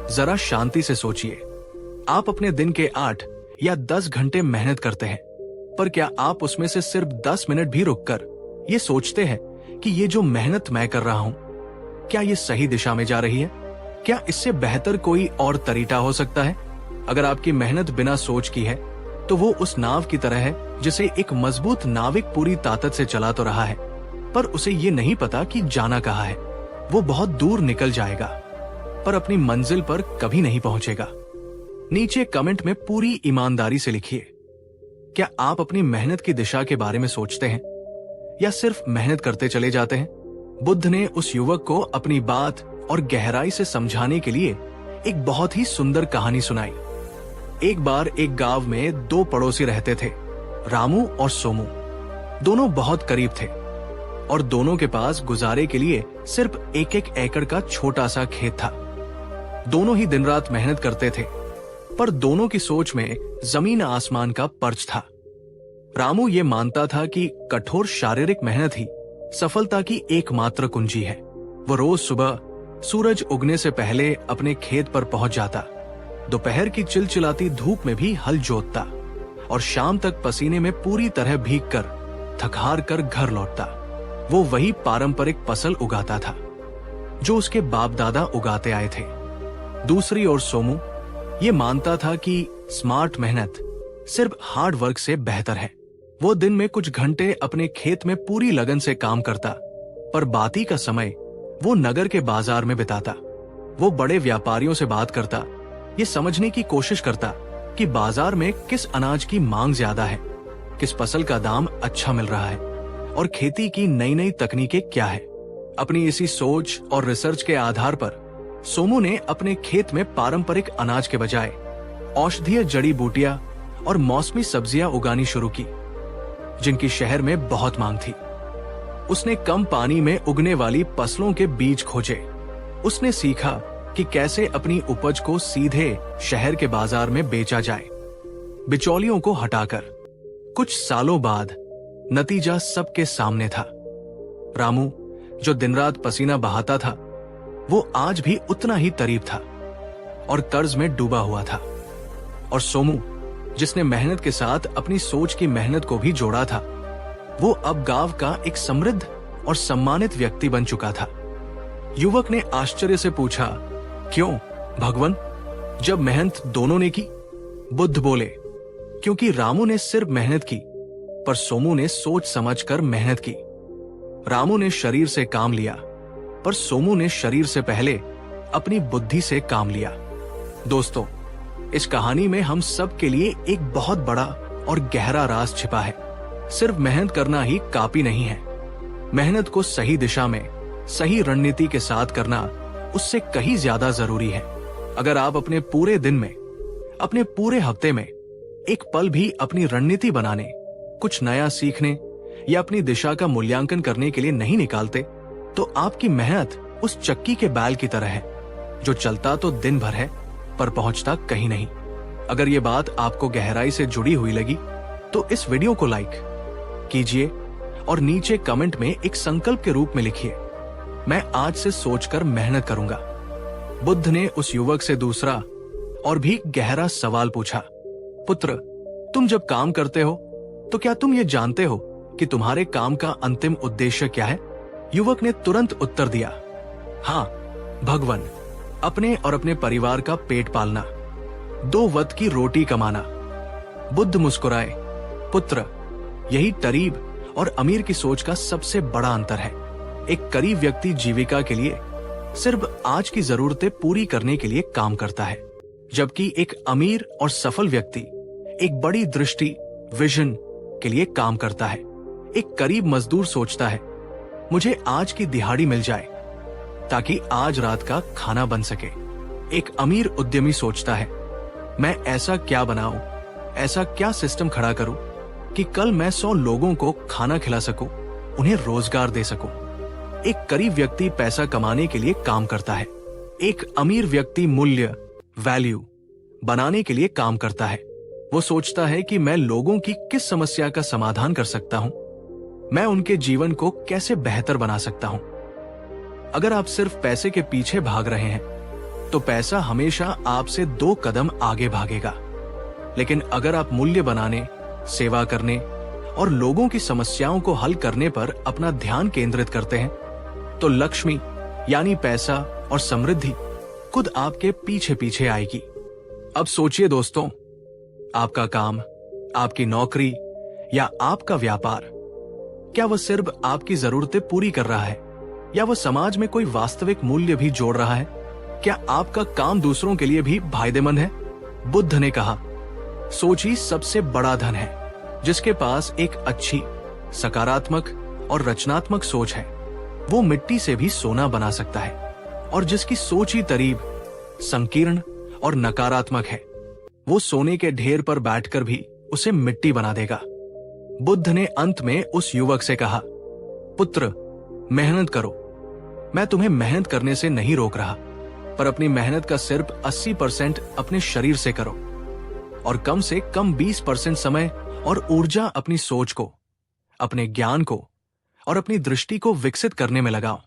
जरा शांति से सोचिए। आप अपने दिन के 8 या 10 घंटे मेहनत करते हैं, पर क्या आप उसमें से सिर्फ 10 मिनट भी रुककर ये सोचते हैं कि ये जो मेहनत मैं कर रहा हूं, क्या ये सही दिशा में जा रही है? क्या इससे बेहतर कोई और तरीका हो सकता है? अगर आपकी मेहनत बिना सोच की है तो वो उस नाव की तरह है जिसे एक मजबूत नाविक पूरी ताकत से चला तो रहा है, पर उसे ये नहीं पता कि जाना कहाँ है। वो बहुत दूर निकल जाएगा पर अपनी मंजिल पर कभी नहीं पहुंचेगा। नीचे कमेंट में पूरी ईमानदारी से लिखिए, क्या आप अपनी मेहनत की दिशा के बारे में सोचते हैं या सिर्फ मेहनत करते चले जाते हैं? बुद्ध ने उस युवक को अपनी बात और गहराई से समझाने के लिए एक बहुत ही सुंदर कहानी सुनाई। एक बार एक गांव में 2 पड़ोसी रहते थे, रामू और सोमू। दोनों बहुत करीब थे और दोनों के पास गुजारे के लिए सिर्फ 1-1 एकड़ का छोटा सा खेत था। दोनों ही दिन रात मेहनत करते थे, पर दोनों की सोच में जमीन आसमान का फर्क था। रामू ये मानता था कि कठोर शारीरिक मेहनत ही सफलता की एकमात्र कुंजी है। वो रोज सुबह सूरज उगने से पहले अपने खेत पर पहुंच जाता, दोपहर की चिलचिलाती धूप में भी हल जोतता और शाम तक पसीने में पूरी तरह भीगकर थक हार कर घर लौटता। वो वही पारंपरिक फसल उगाता था जो उसके बाप दादा उगाते आए थे। दूसरी ओर सोमू ये मानता था कि स्मार्ट मेहनत सिर्फ हार्ड वर्क से बेहतर है। वो दिन में कुछ घंटे अपने खेत में पूरी लगन से काम करता, पर बाकी का समय वो नगर के बाजार में बिताता। वो बड़े व्यापारियों से बात करता, ये समझने की कोशिश करता कि बाजार में किस अनाज की मांग ज्यादा है, किस फसल का दाम अच्छा मिल रहा है और खेती की नई नई तकनीकें क्या है। अपनी इसी सोच और रिसर्च के आधार पर सोमू ने अपने खेत में पारंपरिक अनाज के बजाय औषधीय जड़ी बूटियां और मौसमी सब्जियां उगानी शुरू की, जिनकी शहर में बहुत मांग थी। उसने कम पानी में उगने वाली फसलों के बीज खोजे। उसने सीखा कि कैसे अपनी उपज को सीधे शहर के बाजार में बेचा जाए, बिचौलियों को हटाकर। कुछ सालों बाद नतीजा सबके सामने था। रामू, जो दिन रात पसीना बहाता था, वो आज भी उतना ही करीब था और कर्ज में डूबा हुआ था। और सोमू, जिसने मेहनत के साथ अपनी सोच की मेहनत को भी जोड़ा था, वो अब गांव का एक समृद्ध और सम्मानित व्यक्ति बन चुका था। युवक ने आश्चर्य से पूछा, क्यों भगवान, जब मेहनत दोनों ने की? बुद्ध बोले, क्योंकि रामू ने सिर्फ मेहनत की, पर सोमू ने सोच समझकर मेहनत की। रामू ने शरीर से काम लिया, पर सोमू ने शरीर से पहले अपनी बुद्धि से काम लिया। दोस्तों, इस कहानी में हम सब के लिए एक बहुत बड़ा और गहरा राज छिपा है। सिर्फ मेहनत करना ही काफी नहीं है। मेहनत को सही दिशा में, सही रणनीति के साथ करना उससे कहीं ज्यादा जरूरी है। अगर आप अपने पूरे दिन में, अपने पूरे हफ्ते में एक पल भी अपनी रणनीति बनाने, कुछ नया सीखने या अपनी दिशा का मूल्यांकन करने के लिए नहीं निकालते, तो आपकी मेहनत उस चक्की के बैल की तरह है, जो चलता तो दिन भर है पर पहुंचता कहीं नहीं। अगर ये बात आपको गहराई से जुड़ी हुई लगी तो इस वीडियो को लाइक कीजिए और नीचे कमेंट में एक संकल्प के रूप में लिखिए, मैं आज से सोचकर मेहनत करूंगा। बुद्ध ने उस युवक से दूसरा और भी गहरा सवाल पूछा, पुत्र, तुम जब काम करते हो तो क्या तुम ये जानते हो कि तुम्हारे काम का अंतिम उद्देश्य क्या है? युवक ने तुरंत उत्तर दिया, हाँ भगवान, अपने और अपने परिवार का पेट पालना, 2 वक्त की रोटी कमाना। बुद्ध मुस्कुराए, पुत्र, यही गरीब और अमीर की सोच का सबसे बड़ा अंतर है। एक गरीब व्यक्ति जीविका के लिए सिर्फ आज की जरूरतें पूरी करने के लिए काम करता है, जबकि एक अमीर और सफल व्यक्ति एक बड़ी दृष्टि, विजन के लिए काम करता है। एक गरीब मजदूर सोचता है, मुझे आज की दिहाड़ी मिल जाए ताकि आज रात का खाना बन सके। एक अमीर उद्यमी सोचता है, मैं ऐसा क्या बनाऊं, ऐसा क्या सिस्टम खड़ा करूं कि कल मैं 100 लोगों को खाना खिला सकूं, उन्हें रोजगार दे सकूं। एक गरीब व्यक्ति पैसा कमाने के लिए काम करता है, एक अमीर व्यक्ति मूल्य, वैल्यू बनाने के लिए काम करता है। वो सोचता है कि मैं लोगों की किस समस्या का समाधान कर सकता हूं, मैं उनके जीवन को कैसे बेहतर बना सकता हूं। अगर आप सिर्फ पैसे के पीछे भाग रहे हैं तो पैसा हमेशा आपसे 2 कदम आगे भागेगा। लेकिन अगर आप मूल्य बनाने, सेवा करने और लोगों की समस्याओं को हल करने पर अपना ध्यान केंद्रित करते हैं तो लक्ष्मी यानी पैसा और समृद्धि खुद आपके पीछे पीछे आएगी। अब सोचिए दोस्तों, आपका काम, आपकी नौकरी या आपका व्यापार, क्या वह सिर्फ आपकी जरूरतें पूरी कर रहा है या वह समाज में कोई वास्तविक मूल्य भी जोड़ रहा है? क्या आपका काम दूसरों के लिए भी फायदेमंद है? बुद्ध ने कहा, सोच ही सबसे बड़ा धन है। जिसके पास एक अच्छी, सकारात्मक और रचनात्मक सोच है वो मिट्टी से भी सोना बना सकता है, और जिसकी सोच ही तरीब, संकीर्ण और नकारात्मक है वो सोने के ढेर पर बैठकर भी उसे मिट्टी बना देगा। बुद्ध ने अंत में उस युवक से कहा, पुत्र, मेहनत करो। मैं तुम्हें मेहनत करने से नहीं रोक रहा, पर अपनी मेहनत का सिर्फ 80% अपने शरीर से करो और कम से कम 20% समय और ऊर्जा अपनी सोच को, अपने ज्ञान को और अपनी दृष्टि को विकसित करने में लगाओ।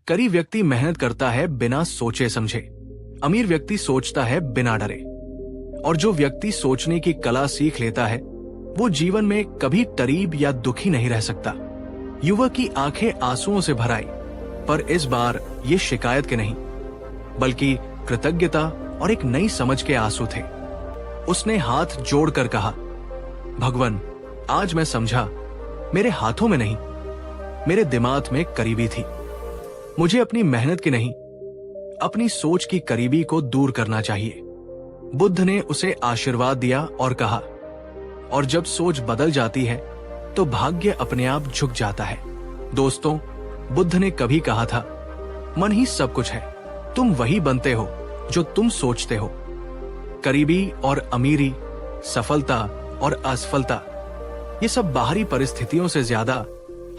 गरीब व्यक्ति मेहनत करता है बिना सोचे समझे, अमीर व्यक्ति सोचता है बिना डरे, और जो व्यक्ति सोचने की कला सीख लेता है वो जीवन में कभी गरीब या दुखी नहीं रह सकता। युवक की आंखें आंसुओं से भर आई, पर इस बार ये शिकायत के नहीं बल्कि कृतज्ञता और एक नई समझ के आंसू थे। उसने हाथ जोड़कर कहा, भगवान, आज मैं समझा मेरे हाथों में नहीं, मेरे दिमाग में करीबी थी। मुझे अपनी मेहनत की नहीं, अपनी सोच की करीबी को दूर करना चाहिए। बुद्ध ने उसे आशीर्वाद दिया और कहा, और जब सोच बदल जाती है तो भाग्य अपने आप झुक जाता है। दोस्तों, बुद्ध ने कभी कहा था, मन ही सब कुछ है, तुम वही बनते हो जो तुम सोचते हो। गरीबी और अमीरी, सफलता और असफलता, ये सब बाहरी परिस्थितियों से ज्यादा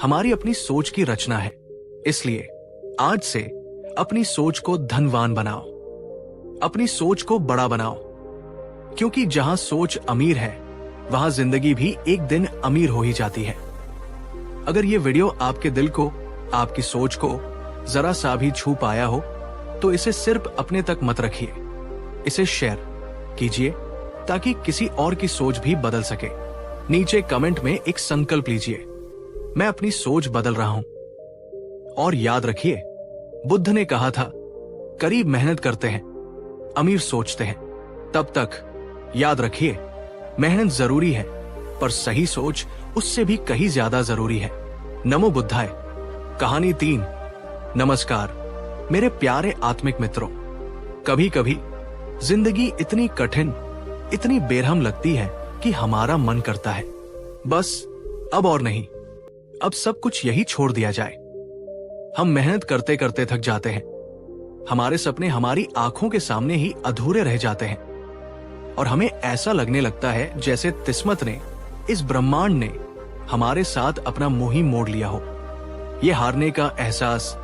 हमारी अपनी सोच की रचना है। इसलिए आज से अपनी सोच को धनवान बनाओ, अपनी सोच को बड़ा बनाओ, क्योंकि जहां सोच अमीर है वहां जिंदगी भी एक दिन अमीर हो ही जाती है। अगर ये वीडियो आपके दिल को, आपकी सोच को जरा सा भी छू पाया हो तो इसे सिर्फ अपने तक मत रखिए, इसे शेयर कीजिए ताकि किसी और की सोच भी बदल सके। नीचे कमेंट में एक संकल्प लीजिए, मैं अपनी सोच बदल रहा हूं। और याद रखिए, बुद्ध ने कहा था, गरीब मेहनत करते हैं, अमीर सोचते हैं। तब तक याद रखिए, मेहनत जरूरी है पर सही सोच उससे भी कहीं ज्यादा जरूरी है। नमो बुद्धाय। कहानी 3। नमस्कार मेरे प्यारे आत्मिक मित्रों। कभी कभी जिंदगी इतनी कठिन, इतनी बेरहम लगती है कि हमारा मन करता है बस अब और नहीं, अब सब कुछ यही छोड़ दिया जाए। हम मेहनत करते करते थक जाते हैं, हमारे सपने हमारी आंखों के सामने ही अधूरे रह जाते हैं और हमें ऐसा लगने लगता है जैसे किस्मत ने, इस ब्रह्मांड ने हमारे साथ अपना मुंह ही मोड़ लिया हो। ये हारने का एहसास,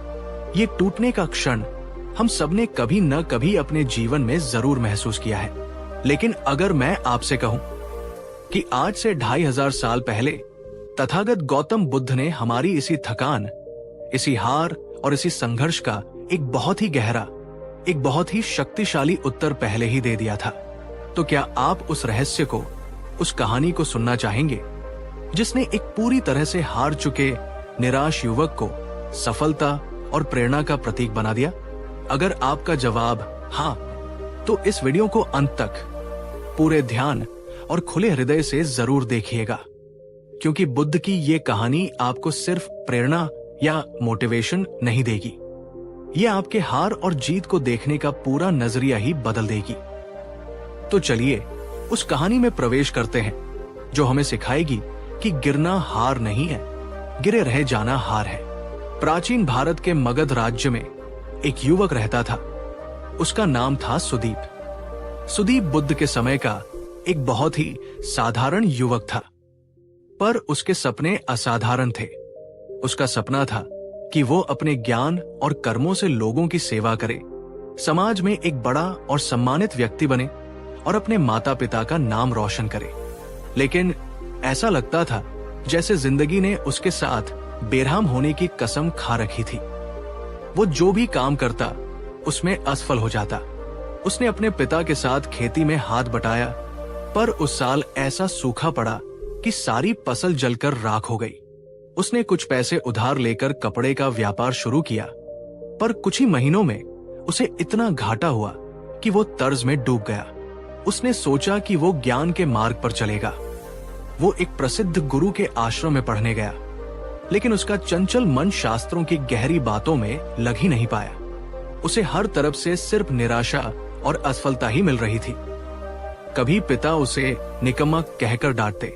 ये टूटने का क्षण हम सबने कभी न कभी अपने जीवन में जरूर महसूस किया है। लेकिन अगर मैं आपसे कहूं कि आज से 2500 साल पहले तथागत गौतम बुद्ध ने हमारी इसी थकान, इसी हार और इसी संघर्ष का एक बहुत ही गहरा, एक बहुत ही शक्तिशाली उत्तर पहले ही दे दिया था। तो क्या आप उस रहस्य को, उस कहानी को सुनना चाहेंगे जिसने एक पूरी तरह से हार चुके निराश युवक को सफलता और प्रेरणा का प्रतीक बना दिया? अगर आपका जवाब हाँ, तो इस वीडियो को अंत तक पूरे ध्यान और खुले हृदय से जरूर देखिएगा, क्योंकि बुद्ध की ये कहानी आपको सिर्फ प्रेरणा या मोटिवेशन नहीं देगी, ये आपके हार और जीत को देखने का पूरा नजरिया ही बदल देगी। तो चलिए उस कहानी में प्रवेश करते हैं जो हमें सिखाएगी कि गिरना हार नहीं है, गिरे रह जाना हार है। प्राचीन भारत के मगध राज्य में एक युवक रहता था। उसका नाम था सुदीप। सुदीप बुद्ध के समय का एक बहुत ही साधारण युवक था, पर उसके सपने असाधारण थे। उसका सपना था कि वो अपने ज्ञान और कर्मों से लोगों की सेवा करे, समाज में एक बड़ा और सम्मानित व्यक्ति बने और अपने माता पिता का नाम रोशन करे। लेकिन ऐसा लगता था जैसे जिंदगी ने उसके साथ बेरहम होने की कसम खा रखी थी। वो जो भी काम करता उसमें असफल हो जाता। उसने अपने पिता के साथ खेती में हाथ बटाया, पर उस साल ऐसा सूखा पड़ा कि सारी फसल जलकर राख हो गई। उसने कुछ पैसे उधार लेकर कपड़े का व्यापार शुरू किया, पर कुछ ही महीनों में उसे इतना घाटा हुआ कि वो कर्ज में डूब गया। उसने सोचा कि वो ज्ञान के मार्ग पर चलेगा। वो एक प्रसिद्ध गुरु के आश्रम में पढ़ने गया, लेकिन उसका चंचल मन शास्त्रों की गहरी बातों में लग ही नहीं पाया। उसे हर तरफ से सिर्फ निराशा और असफलता ही मिल रही थी। कभी पिता उसे निकम्मा कहकर डांटते,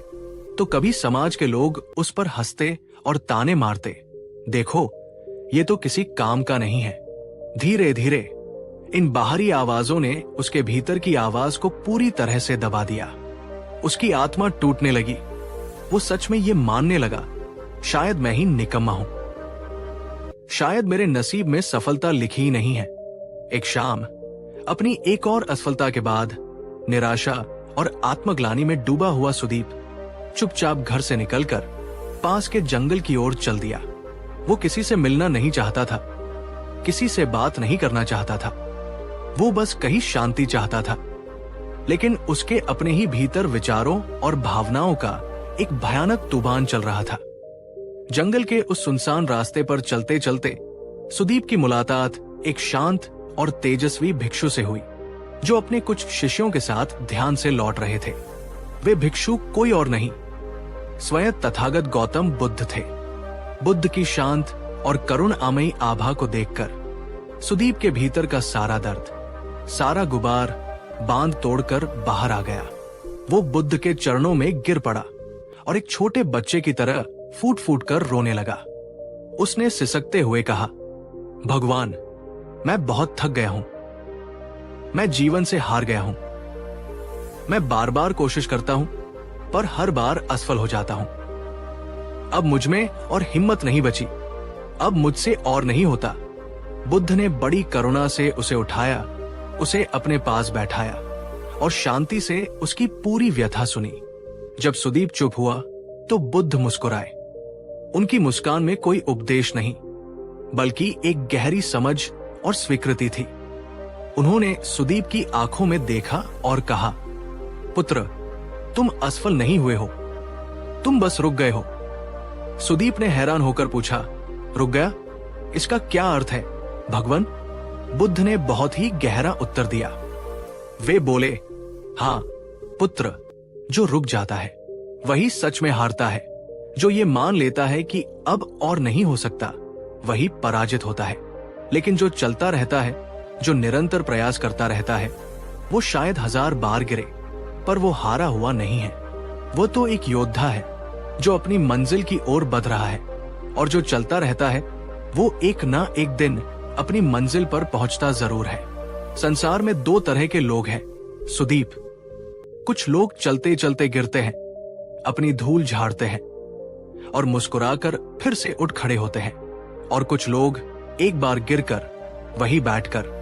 तो कभी समाज के लोग उस पर हंसते और ताने मारते, देखो ये तो किसी काम का नहीं है। धीरे धीरे इन बाहरी आवाजों ने उसके भीतर की आवाज को पूरी तरह से दबा दिया। उसकी आत्मा टूटने लगी। वो सच में ये मानने लगा, शायद मैं ही निकम्मा हूं, शायद मेरे नसीब में सफलता लिखी ही नहीं है। एक शाम अपनी एक और असफलता के बाद निराशा और आत्मग्लानि में डूबा हुआ सुदीप चुपचाप घर से निकलकर पास के जंगल की ओर चल दिया। वो किसी से मिलना नहीं चाहता था, किसी से बात नहीं करना चाहता था। वो बस कहीं शांति चाहता था। लेकिन उसके अपने ही भीतर विचारों और भावनाओं का एक भयानक तूफान चल रहा था। जंगल के उस सुनसान रास्ते पर चलते चलते सुदीप की मुलाकात एक शांत और तेजस्वी भिक्षु से हुई, जो अपने कुछ शिष्यों के साथ ध्यान से लौट रहे थे। वे भिक्षु कोई और नहीं, स्वयं तथागत गौतम बुद्ध थे। बुद्ध की शांत और करुणामयी आभा को देखकर सुदीप के भीतर का सारा दर्द, सारा गुबार बांध तोड़कर बाहर आ गया। वो बुद्ध के चरणों में गिर पड़ा और एक छोटे बच्चे की तरह फूट फूट कर रोने लगा। उसने सिसकते हुए कहा, भगवान, मैं बहुत थक गया हूं। मैं जीवन से हार गया हूं। मैं बार बार कोशिश करता हूं, पर हर बार असफल हो जाता हूं। अब मुझमें और हिम्मत नहीं बची। अब मुझसे और नहीं होता। बुद्ध ने बड़ी करुणा से उसे उठाया, उसे अपने पास बैठाया और शांति से उसकी पूरी व्यथा सुनी। जब सुदीप चुप हुआ तो बुद्ध मुस्कुराए। उनकी मुस्कान में कोई उपदेश नहीं, बल्कि एक गहरी समझ और स्वीकृति थी। उन्होंने सुदीप की आंखों में देखा और कहा, पुत्र, तुम असफल नहीं हुए हो, तुम बस रुक गए हो। सुदीप ने हैरान होकर पूछा, रुक गया? इसका क्या अर्थ है भगवान? बुद्ध ने बहुत ही गहरा उत्तर दिया। वे बोले, हाँ पुत्र, जो रुक जाता है वही सच में हारता है। जो ये मान लेता है कि अब और नहीं हो सकता, वही पराजित होता है। लेकिन जो चलता रहता है, जो निरंतर प्रयास करता रहता है, वो शायद 1000 बार गिरे, पर वो हारा हुआ नहीं है। वो तो एक योद्धा है जो अपनी मंजिल की ओर बढ़ रहा है, और जो चलता रहता है वो एक ना एक दिन अपनी मंजिल पर पहुंचता जरूर है। संसार में 2 तरह के लोग हैं सुदीप। कुछ लोग चलते चलते गिरते हैं, अपनी धूल झाड़ते हैं और मुस्कुराकर फिर से उठ खड़े होते हैं, और कुछ लोग एक बार गिरकर वहीं बैठकर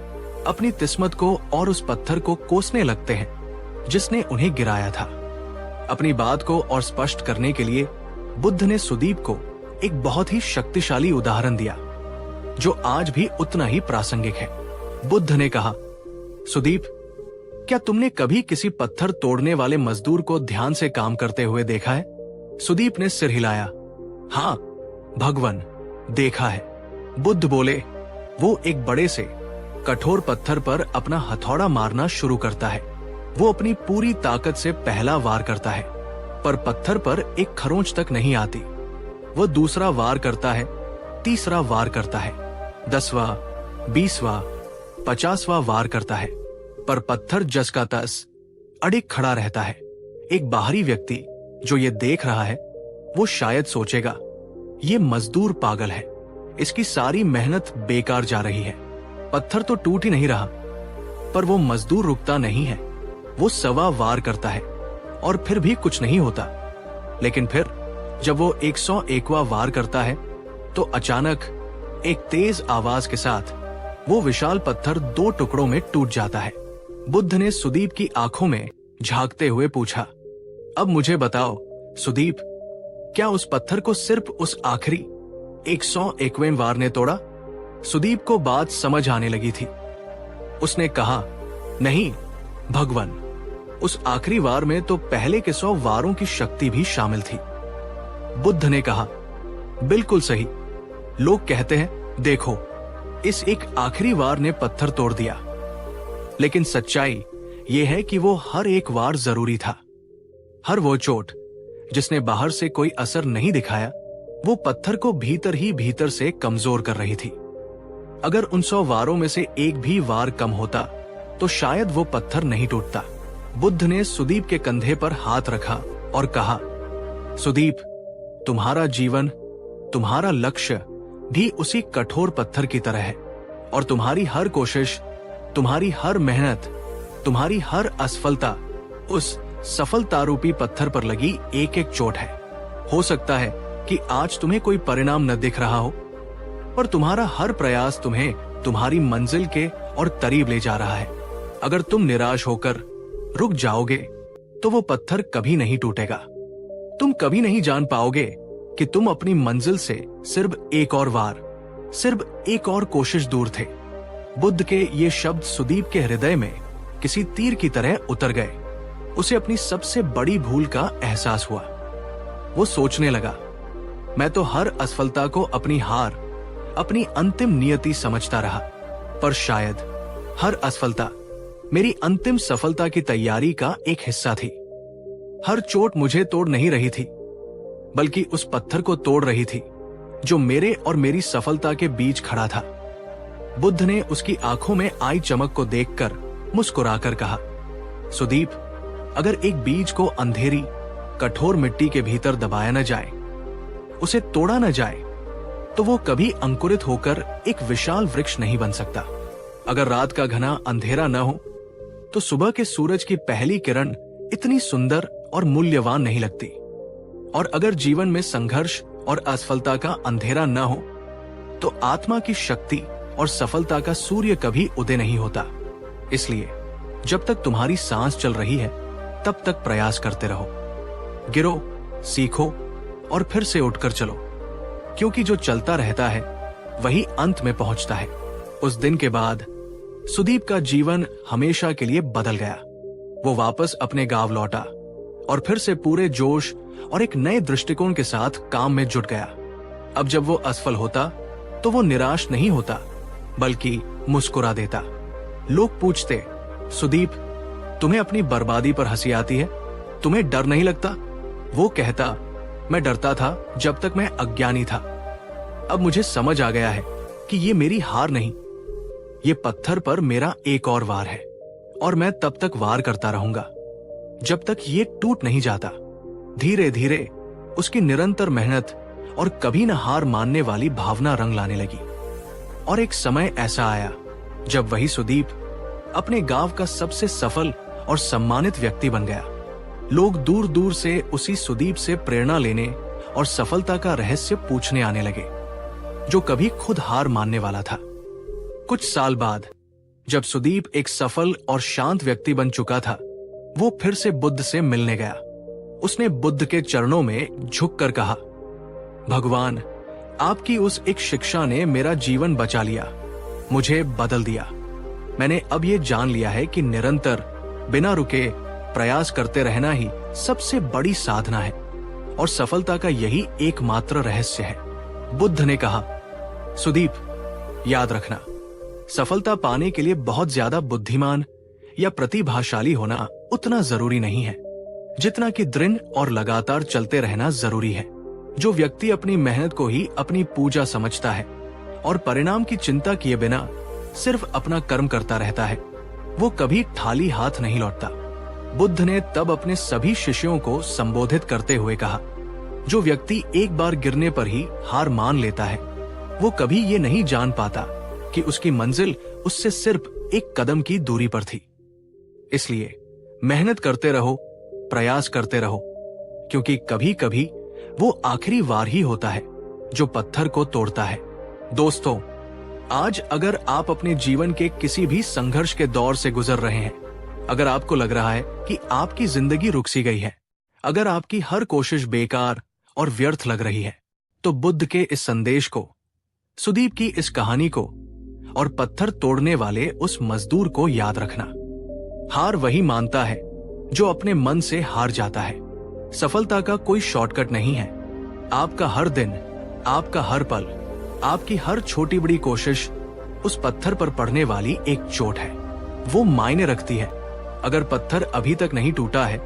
अपनी किस्मत को और उस पत्थर को कोसने लगते हैं जिसने उन्हें गिराया था। अपनी बात को और स्पष्ट करने के लिए बुद्ध ने सुदीप को एक बहुत ही शक्तिशाली उदाहरण दिया, जो आज भी उतना ही प्रासंगिक है। बुद्ध ने कहा, सुदीप, क्या तुमने कभी किसी पत्थर तोड़ने वाले मजदूर को ध्यान से काम करते हुए देखा है? सुदीप ने सिर हिलाया। हाँ भगवान, देखा है। बुद्ध बोले, वो एक बड़े से कठोर पत्थर पर अपना हथौड़ा मारना शुरू करता है। वो अपनी पूरी ताकत से पहला वार करता है, पर पत्थर पर एक खरोंच तक नहीं आती। वो दूसरा वार करता है, तीसरा वार करता है, 10वां, 20वां, 50वां वार करता है, पर पत्थर जस का तस अडिग खड़ा रहता है। एक बाहरी व्यक्ति जो ये देख रहा है, वो शायद सोचेगा, ये मजदूर पागल है, इसकी सारी मेहनत बेकार जा रही है। पत्थर तो टूट ही नहीं रहा। पर वो मजदूर रुकता नहीं है। वो सवा वार करता है और फिर भी कुछ नहीं होता। लेकिन फिर जब वो 101वां वार करता है, तो अचानक एक तेज आवाज के साथ वो विशाल पत्थर 2 टुकड़ों में टूट जाता है। बुद्ध ने सुदीप की आंखों में झांकते हुए पूछा, अब मुझे बताओ सुदीप, क्या उस पत्थर को सिर्फ उस आखिरी 101वें वार ने तोड़ा? सुदीप को बात समझ आने लगी थी। उसने कहा, नहीं भगवान, उस आखिरी वार में तो पहले के 100 वारों की शक्ति भी शामिल थी। बुद्ध ने कहा, बिल्कुल सही। लोग कहते हैं, देखो, इस एक आखिरी वार ने पत्थर तोड़ दिया, लेकिन सच्चाई यह है कि वो हर एक वार जरूरी था। हर वो चोट जिसने बाहर से कोई असर नहीं दिखाया, वो पत्थर को भीतर ही भीतर से कमजोर कर रही थी। अगर उन 100 वारों में से एक भी वार कम होता, तो शायद वो पत्थर नहीं टूटता। बुद्ध ने सुदीप के कंधे पर हाथ रखा और कहा, सुदीप, तुम्हारा जीवन, तुम्हारा लक्ष्य भी उसी कठोर पत्थर की तरह है, और तुम्हारी हर कोशिश, तुम्हारी हर मेहनत, तुम्हारी हर असफलता उस सफलतारूपी पत्थर पर लगी एक एक चोट है। हो सकता है कि आज तुम्हें कोई परिणाम न दिख रहा हो, पर तुम्हारा हर प्रयास तुम्हें तुम्हारी मंजिल के और करीब ले जा रहा है। अगर तुम निराश होकर रुक जाओगे, तो वो पत्थर कभी नहीं टूटेगा। तुम कभी नहीं जान पाओगे कि तुम अपनी मंजिल से सिर्फ एक और वार, सिर्फ एक और कोशिश दूर थे। बुद्ध के ये शब्द सुदीप के हृदय में किसी तीर की तरह उतर गए। उसे अपनी सबसे बड़ी भूल का एहसास हुआ। वो सोचने लगा, मैं तो हर असफलता को अपनी हार, अपनी अंतिम नियति समझता रहा, पर शायद हर असफलता मेरी अंतिम सफलता की तैयारी का एक हिस्सा थी। हर चोट मुझे तोड़ नहीं रही थी, बल्कि उस पत्थर को तोड़ रही थी जो मेरे और मेरी सफलता के बीच खड़ा था। बुद्ध ने उसकी आंखों में आई चमक को देखकर मुस्कुराकर कहा, सुदीप, अगर एक बीज को अंधेरी कठोर मिट्टी के भीतर दबाया न जाए, उसे तोड़ा न जाए, तो वो कभी अंकुरित होकर एक विशाल वृक्ष नहीं बन सकता। अगर रात का घना अंधेरा न हो, तो सुबह के सूरज की पहली किरण इतनी सुंदर और मूल्यवान नहीं लगती। और अगर जीवन में संघर्ष और असफलता का अंधेरा न हो, तो आत्मा की शक्ति और सफलता का सूर्य कभी उदय नहीं होता। इसलिए जब तक तुम्हारी सांस चल रही है, तब तक प्रयास करते रहो। गिरो, सीखो और फिर से उठकर चलो, क्योंकि जो चलता रहता है वही अंत में पहुंचता है। उस दिन के बाद सुदीप का जीवन हमेशा के लिए बदल गया। वो वापस अपने गांव लौटा और फिर से पूरे जोश और एक नए दृष्टिकोण के साथ काम में जुट गया। अब जब वो असफल होता, तो वो निराश नहीं होता, बल्कि मुस्कुरा देता। लोग पूछते, सुदीप, तुम्हें अपनी बर्बादी पर हंसी आती है? तुम्हें डर नहीं लगता? वो कहता, मैं डरता था जब तक मैं अज्ञानी था। अब मुझे समझ आ गया है कि ये मेरी हार नहीं, ये पत्थर पर मेरा एक और वार है, और मैं तब तक वार करता रहूंगा जब तक ये टूट नहीं जाता। धीरे धीरे उसकी निरंतर मेहनत और कभी न हार मानने वाली भावना रंग लाने लगी। और एक समय ऐसा आया जब वही सुदीप अपने गांव का सबसे सफल और सम्मानित व्यक्ति बन गया। लोग दूर दूर से उसी सुदीप से प्रेरणा लेने और सफलता का रहस्य पूछने आने लगे, जो कभी खुद हार मानने वाला था। कुछ साल बाद जब सुदीप एक सफल और शांत व्यक्ति बन चुका था, वो फिर से बुद्ध से मिलने गया। उसने बुद्ध के चरणों में झुककर कहा, भगवान, आपकी उस एक शिक्षा ने मेरा जीवन बचा लिया, मुझे बदल दिया। मैंने अब ये जान लिया है कि निरंतर बिना रुके प्रयास करते रहना ही सबसे बड़ी साधना है और सफलता का यही एकमात्र रहस्य है। बुद्ध ने कहा, सुदीप, याद रखना, सफलता पाने के लिए बहुत ज्यादा बुद्धिमान या प्रतिभाशाली होना उतना जरूरी नहीं है जितना कि दृढ़ और लगातार चलते रहना जरूरी है। जो व्यक्ति अपनी मेहनत को ही अपनी पूजा समझता है और परिणाम की चिंता किए बिना सिर्फ अपना कर्म करता रहता है, वो कभी खाली हाथ नहीं लौटता। बुद्ध ने तब अपने सभी शिष्यों को संबोधित करते हुए कहा, जो व्यक्ति एक बार गिरने पर ही हार मान लेता है, वो कभी ये नहीं जान पाता कि उसकी मंजिल उससे सिर्फ एक कदम की दूरी पर थी। इसलिए मेहनत करते रहो, प्रयास करते रहो, क्योंकि कभी कभी वो आखिरी वार ही होता है जो पत्थर को तोड़ता है। दोस्तों, आज अगर आप अपने जीवन के किसी भी संघर्ष के दौर से गुजर रहे हैं, अगर आपको लग रहा है कि आपकी जिंदगी रुक सी गई है, अगर आपकी हर कोशिश बेकार और व्यर्थ लग रही है, तो बुद्ध के इस संदेश को, सुदीप की इस कहानी को और पत्थर तोड़ने वाले उस मजदूर को याद रखना। हार वही मानता है जो अपने मन से हार जाता है। सफलता का कोई शॉर्टकट नहीं है। आपका हर दिन, आपका हर पल, आपकी हर छोटी बड़ी कोशिश उस पत्थर पर पड़ने वाली एक चोट है। वो मायने रखती है। अगर पत्थर अभी तक नहीं टूटा है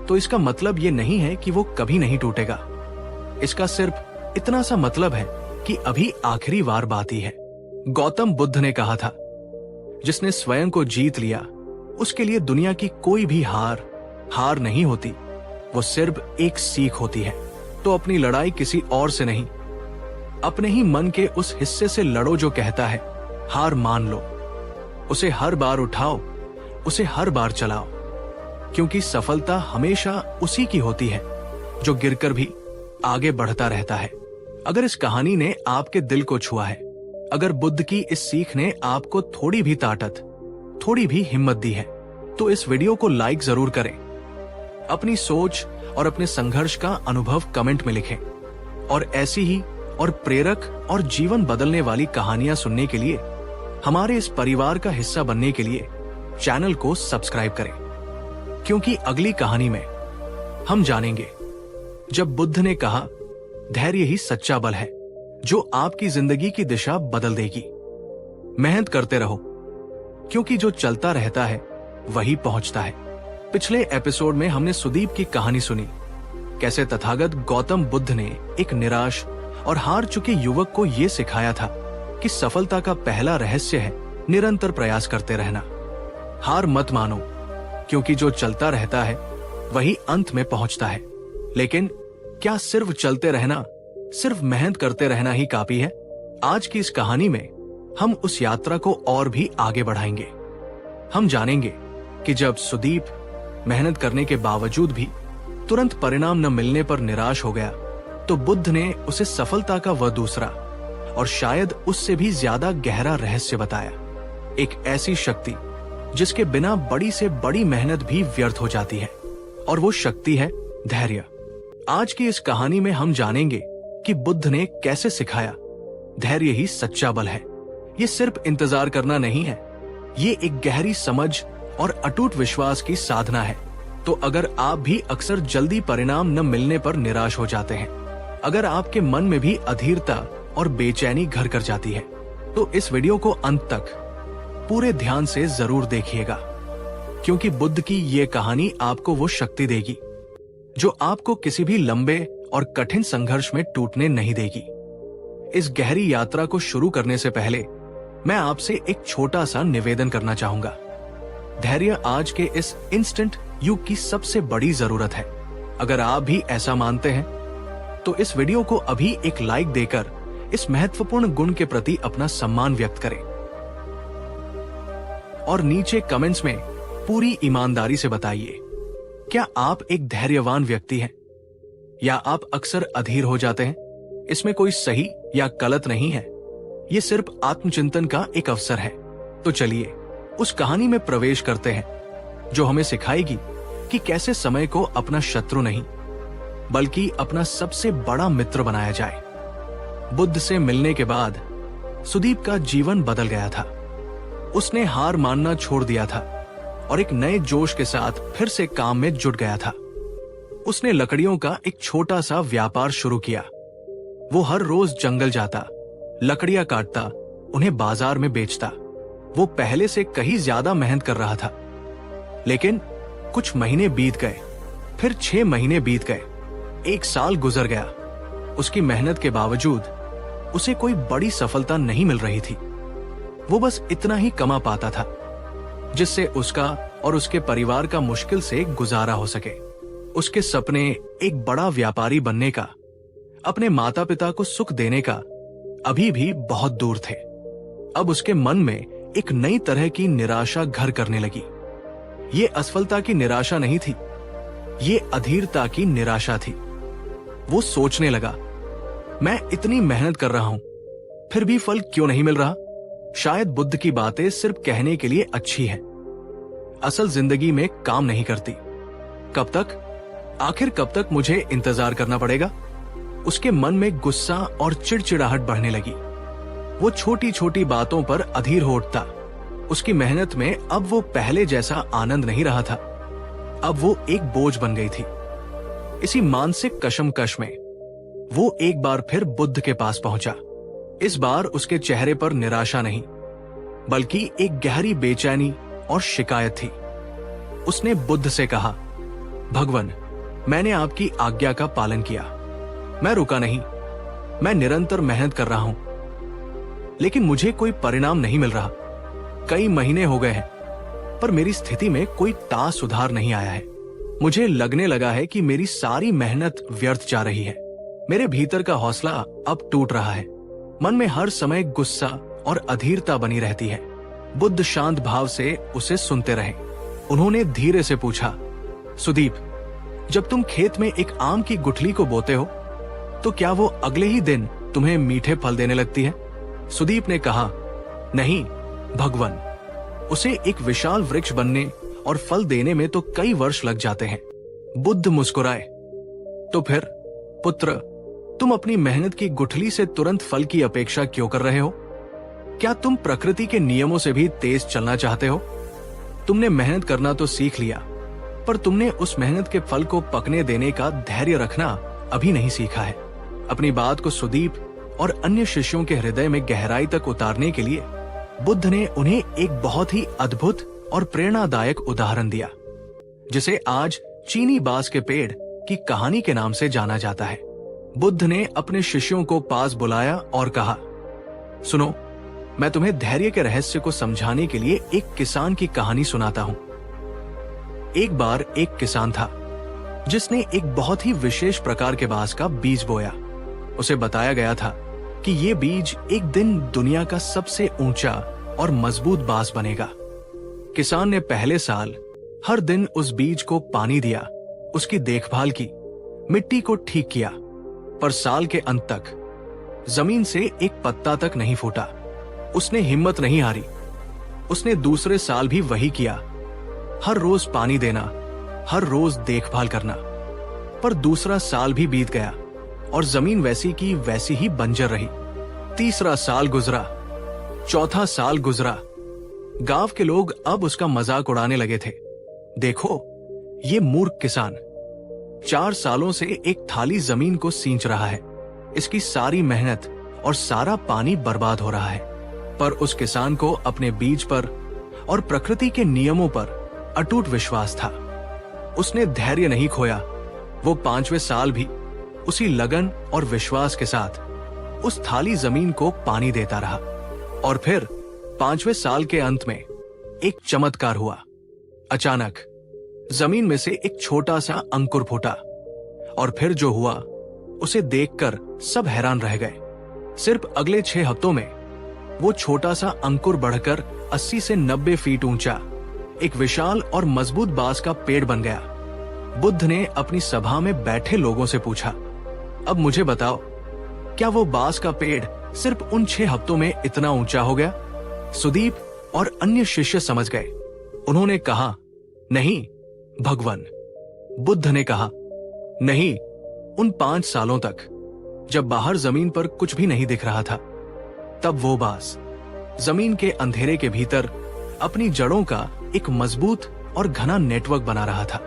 तो इसका मतलब ये नहीं है कि वो कभी नहीं टूटेगा। इसका सिर्फ इतना सा मतलब है कि अभी आखिरी वार बाकी है। गौतम बुद्ध ने कहा था, जिसने स्वयं को जीत लिया उसके लिए दुनिया की कोई भी हार नहीं होती, वो सिर्फ एक सीख होती है। तो अपनी लड़ाई किसी और से नहीं, अपने ही मन के उस हिस्से से लड़ो जो कहता है हार मान लो। उसे हर बार उठाओ, उसे हर बार चलाओ, क्योंकि सफलता हमेशा उसी की होती है जो गिरकर भी आगे बढ़ता रहता है। अगर इस कहानी ने आपके दिल को छुआ है, अगर बुद्ध की इस सीख ने आपको थोड़ी भी ताकत, थोड़ी भी हिम्मत दी है, तो इस वीडियो को लाइक जरूर करें। अपनी सोच और अपने संघर्ष का अनुभव कमेंट में लिखें और ऐसी ही और प्रेरक और जीवन बदलने वाली कहानियां सुनने के लिए, हमारे इस परिवार का हिस्सा बनने के लिए चैनल को सब्सक्राइब करें, क्योंकि अगली कहानी में हम जानेंगे जब बुद्ध ने कहा, धैर्य ही सच्चा बल है जो आपकी जिंदगी की दिशा बदल देगी। मेहनत करते रहो, क्योंकि जो चलता रहता है वही पहुंचता है। पिछले एपिसोड में हमने सुदीप की कहानी सुनी, कैसे तथागत गौतम बुद्ध ने एक निराश और हार चुके युवक को यह सिखाया था कि सफलता का पहला रहस्य है निरंतर प्रयास करते रहना। हार मत मानो, क्योंकि जो चलता रहता है वही अंत में पहुंचता है। लेकिन क्या सिर्फ चलते रहना, सिर्फ मेहनत करते रहना ही काफी है? आज की इस कहानी में हम उस यात्रा को और भी आगे बढ़ाएंगे। हम जानेंगे कि जब सुदीप मेहनत करने के बावजूद भी तुरंत परिणाम न मिलने पर निराश हो गया, तो बुद्ध ने उसे सफलता का वह दूसरा और शायद उससे भी ज्यादा गहरा रहस्य बताया। एक ऐसी शक्ति जिसके बिना बड़ी से बड़ी मेहनत भी व्यर्थ हो जाती है, और वो शक्ति है धैर्य। आज की इस कहानी में हम जानेंगे कि बुद्ध ने कैसे सिखाया धैर्य ही सच्चा बल है। ये सिर्फ इंतजार करना नहीं है, ये एक गहरी समझ और अटूट विश्वास की साधना है। तो अगर आप भी अक्सर जल्दी परिणाम न मिलने पर निराश हो जाते हैं, अगर आपके मन में भी अधीरता और बेचैनी घर कर जाती है, तो इस वीडियो को अंत तक पूरे ध्यान से जरूर देखिएगा, क्योंकि बुद्ध की ये कहानी आपको वो शक्ति देगी जो आपको किसी भी लंबे और कठिन संघर्ष में टूटने नहीं देगी। इस गहरी यात्रा को शुरू करने से पहले मैं आपसे एक छोटा सा निवेदन करना चाहूंगा। धैर्य आज के इस इंस्टेंट युग की सबसे बड़ी जरूरत है। अगर आप भी ऐसा मानते हैं तो इस वीडियो को अभी एक लाइक देकर इस महत्वपूर्ण गुण के प्रति अपना सम्मान व्यक्त करें और नीचे कमेंट्स में पूरी ईमानदारी से बताइए, क्या आप एक धैर्यवान व्यक्ति हैं या आप अक्सर अधीर हो जाते हैं? इसमें कोई सही या गलत नहीं है, ये सिर्फ आत्मचिंतन का एक अवसर है। तो चलिए उस कहानी में प्रवेश करते हैं जो हमें सिखाएगी कि कैसे समय को अपना शत्रु नहीं बल्कि अपना सबसे बड़ा मित्र बनाया जाए। बुद्ध से मिलने के बाद सुदीप का जीवन बदल गया था। उसने हार मानना छोड़ दिया था और एक नए जोश के साथ फिर से काम में जुट गया था। उसने लकड़ियों का एक छोटा सा व्यापार शुरू किया। वो हर रोज जंगल जाता, लकड़ियां काटता, उन्हें बाजार में बेचता। वो पहले से कहीं ज्यादा मेहनत कर रहा था। लेकिन कुछ महीने बीत गए, फिर 6 महीने बीत गए, 1 साल गुजर गया। उसकी मेहनत के बावजूद उसे कोई बड़ी सफलता नहीं मिल रही थी। वो बस इतना ही कमा पाता था जिससे उसका और उसके परिवार का मुश्किल से गुजारा हो सके। उसके सपने एक बड़ा व्यापारी बनने का, अपने माता पिता को सुख देने का अभी भी बहुत दूर थे। अब उसके मन में एक नई तरह की निराशा घर करने लगी। ये असफलता की निराशा नहीं थी, ये अधीरता की निराशा थी। वो सोचने लगा, मैं इतनी मेहनत कर रहा हूं, फिर भी फल क्यों नहीं मिल रहा? शायद बुद्ध की बातें सिर्फ कहने के लिए अच्छी हैं, असल जिंदगी में काम नहीं करती। कब तक, आखिर कब तक मुझे इंतजार करना पड़ेगा? उसके मन में गुस्सा और चिड़चिड़ाहट बढ़ने लगी। वो छोटी छोटी बातों पर अधीर हो उठता। उसकी मेहनत में अब वो पहले जैसा आनंद नहीं रहा था। अब वो एक बोझ बन गई थी। इसी मानसिक कशमकश में वो एक बार फिर बुद्ध के पास पहुंचा। इस बार उसके चेहरे पर निराशा नहीं, बल्कि एक गहरी बेचैनी और शिकायत थी। उसने बुद्ध से कहा, भगवान, मैंने आपकी आज्ञा का पालन किया। मैं रुका नहीं, मैं निरंतर मेहनत कर रहा हूं, लेकिन मुझे कोई परिणाम नहीं मिल रहा। कई महीने हो गए हैं, पर मेरी स्थिति में कोई ता सुधार नहीं आया है। मुझे लगने लगा है कि मेरी सारी मेहनत व्यर्थ जा रही है। मेरे भीतर का हौसला अब टूट रहा है। मन में हर समय गुस्सा और अधीरता बनी रहती है। बुद्ध शांत भाव से उसे सुनते रहे। उन्होंने धीरे से पूछा, सुदीप, जब तुम खेत में एक आम की गुठली को बोते हो तो क्या वो अगले ही दिन तुम्हें मीठे फल देने लगती है? सुदीप ने कहा, नहीं भगवान, उसे एक विशाल वृक्ष बनने और फल देने में तो कई वर्ष लग जाते हैं। बुद्ध मुस्कुराए, तो फिर पुत्र, तुम अपनी मेहनत की गुठली से तुरंत फल की अपेक्षा क्यों कर रहे हो? क्या तुम प्रकृति के नियमों से भी तेज चलना चाहते हो? तुमने मेहनत करना तो सीख लिया, पर तुमने उस मेहनत के फल को पकने देने का धैर्य रखना अभी नहीं सीखा है। अपनी बात को सुदीप और अन्य शिष्यों के हृदय में गहराई तक उतारने के लिए बुद्ध ने उन्हें एक बहुत ही अद्भुत और प्रेरणादायक उदाहरण दिया, जिसे आज चीनी बांस के पेड़ की कहानी के नाम से जाना जाता है। बुद्ध ने अपने शिष्यों को पास बुलाया और कहा, सुनो, मैं तुम्हें धैर्य के रहस्य को समझाने के लिए एक किसान की कहानी सुनाता हूं। एक बार एक किसान था जिसने एक बहुत ही विशेष प्रकार के बांस का बीज बोया। उसे बताया गया था कि ये बीज एक दिन दुनिया का सबसे ऊंचा और मजबूत बांस बनेगा। किसान ने पहले साल हर दिन उस बीज को पानी दिया, उसकी देखभाल की, मिट्टी को ठीक किया, पर साल के अंत तक जमीन से एक पत्ता तक नहीं फूटा। उसने हिम्मत नहीं हारी। उसने दूसरे साल भी वही किया, हर रोज पानी देना, हर रोज देखभाल करना, पर दूसरा साल भी बीत गया और जमीन वैसी की वैसी ही बंजर रही। तीसरा साल गुजरा, चौथा साल गुजरा। गांव के लोग अब उसका मजाक उड़ाने लगे थे। देखो, ये मूर्ख किसान 4 सालों से एक थाली जमीन को सींच रहा है। इसकी सारी मेहनत और सारा पानी बर्बाद हो रहा है। पर उस किसान को अपने बीज पर और प्रकृति के नियमों पर अटूट विश्वास था। उसने धैर्य नहीं खोया। वो 5वें साल भी उसी लगन और विश्वास के साथ उस थाली जमीन को पानी देता रहा। और फिर 5वें साल के अंत में एक चमत्कार हुआ। अचानक जमीन में से एक छोटा सा अंकुर फूटा, और फिर जो हुआ उसे देखकर सब हैरान रह गए। सिर्फ अगले 6 हफ्तों में वो छोटा सा अंकुर बढ़कर 80 से 90 फीट ऊंचा एक विशाल और मजबूत बांस का पेड़ बन गया। बुद्ध ने अपनी सभा में बैठे लोगों से पूछा, अब मुझे बताओ, क्या वो बांस का पेड़ सिर्फ उन 6 हफ्तों में इतना ऊंचा हो गया? सुदीप और अन्य शिष्य समझ गए। उन्होंने कहा, नहीं भगवान। बुद्ध ने कहा, नहीं, उन 5 सालों तक जब बाहर जमीन पर कुछ भी नहीं दिख रहा था, तब वो बांस जमीन के अंधेरे के भीतर अपनी जड़ों का एक मजबूत और घना नेटवर्क बना रहा था।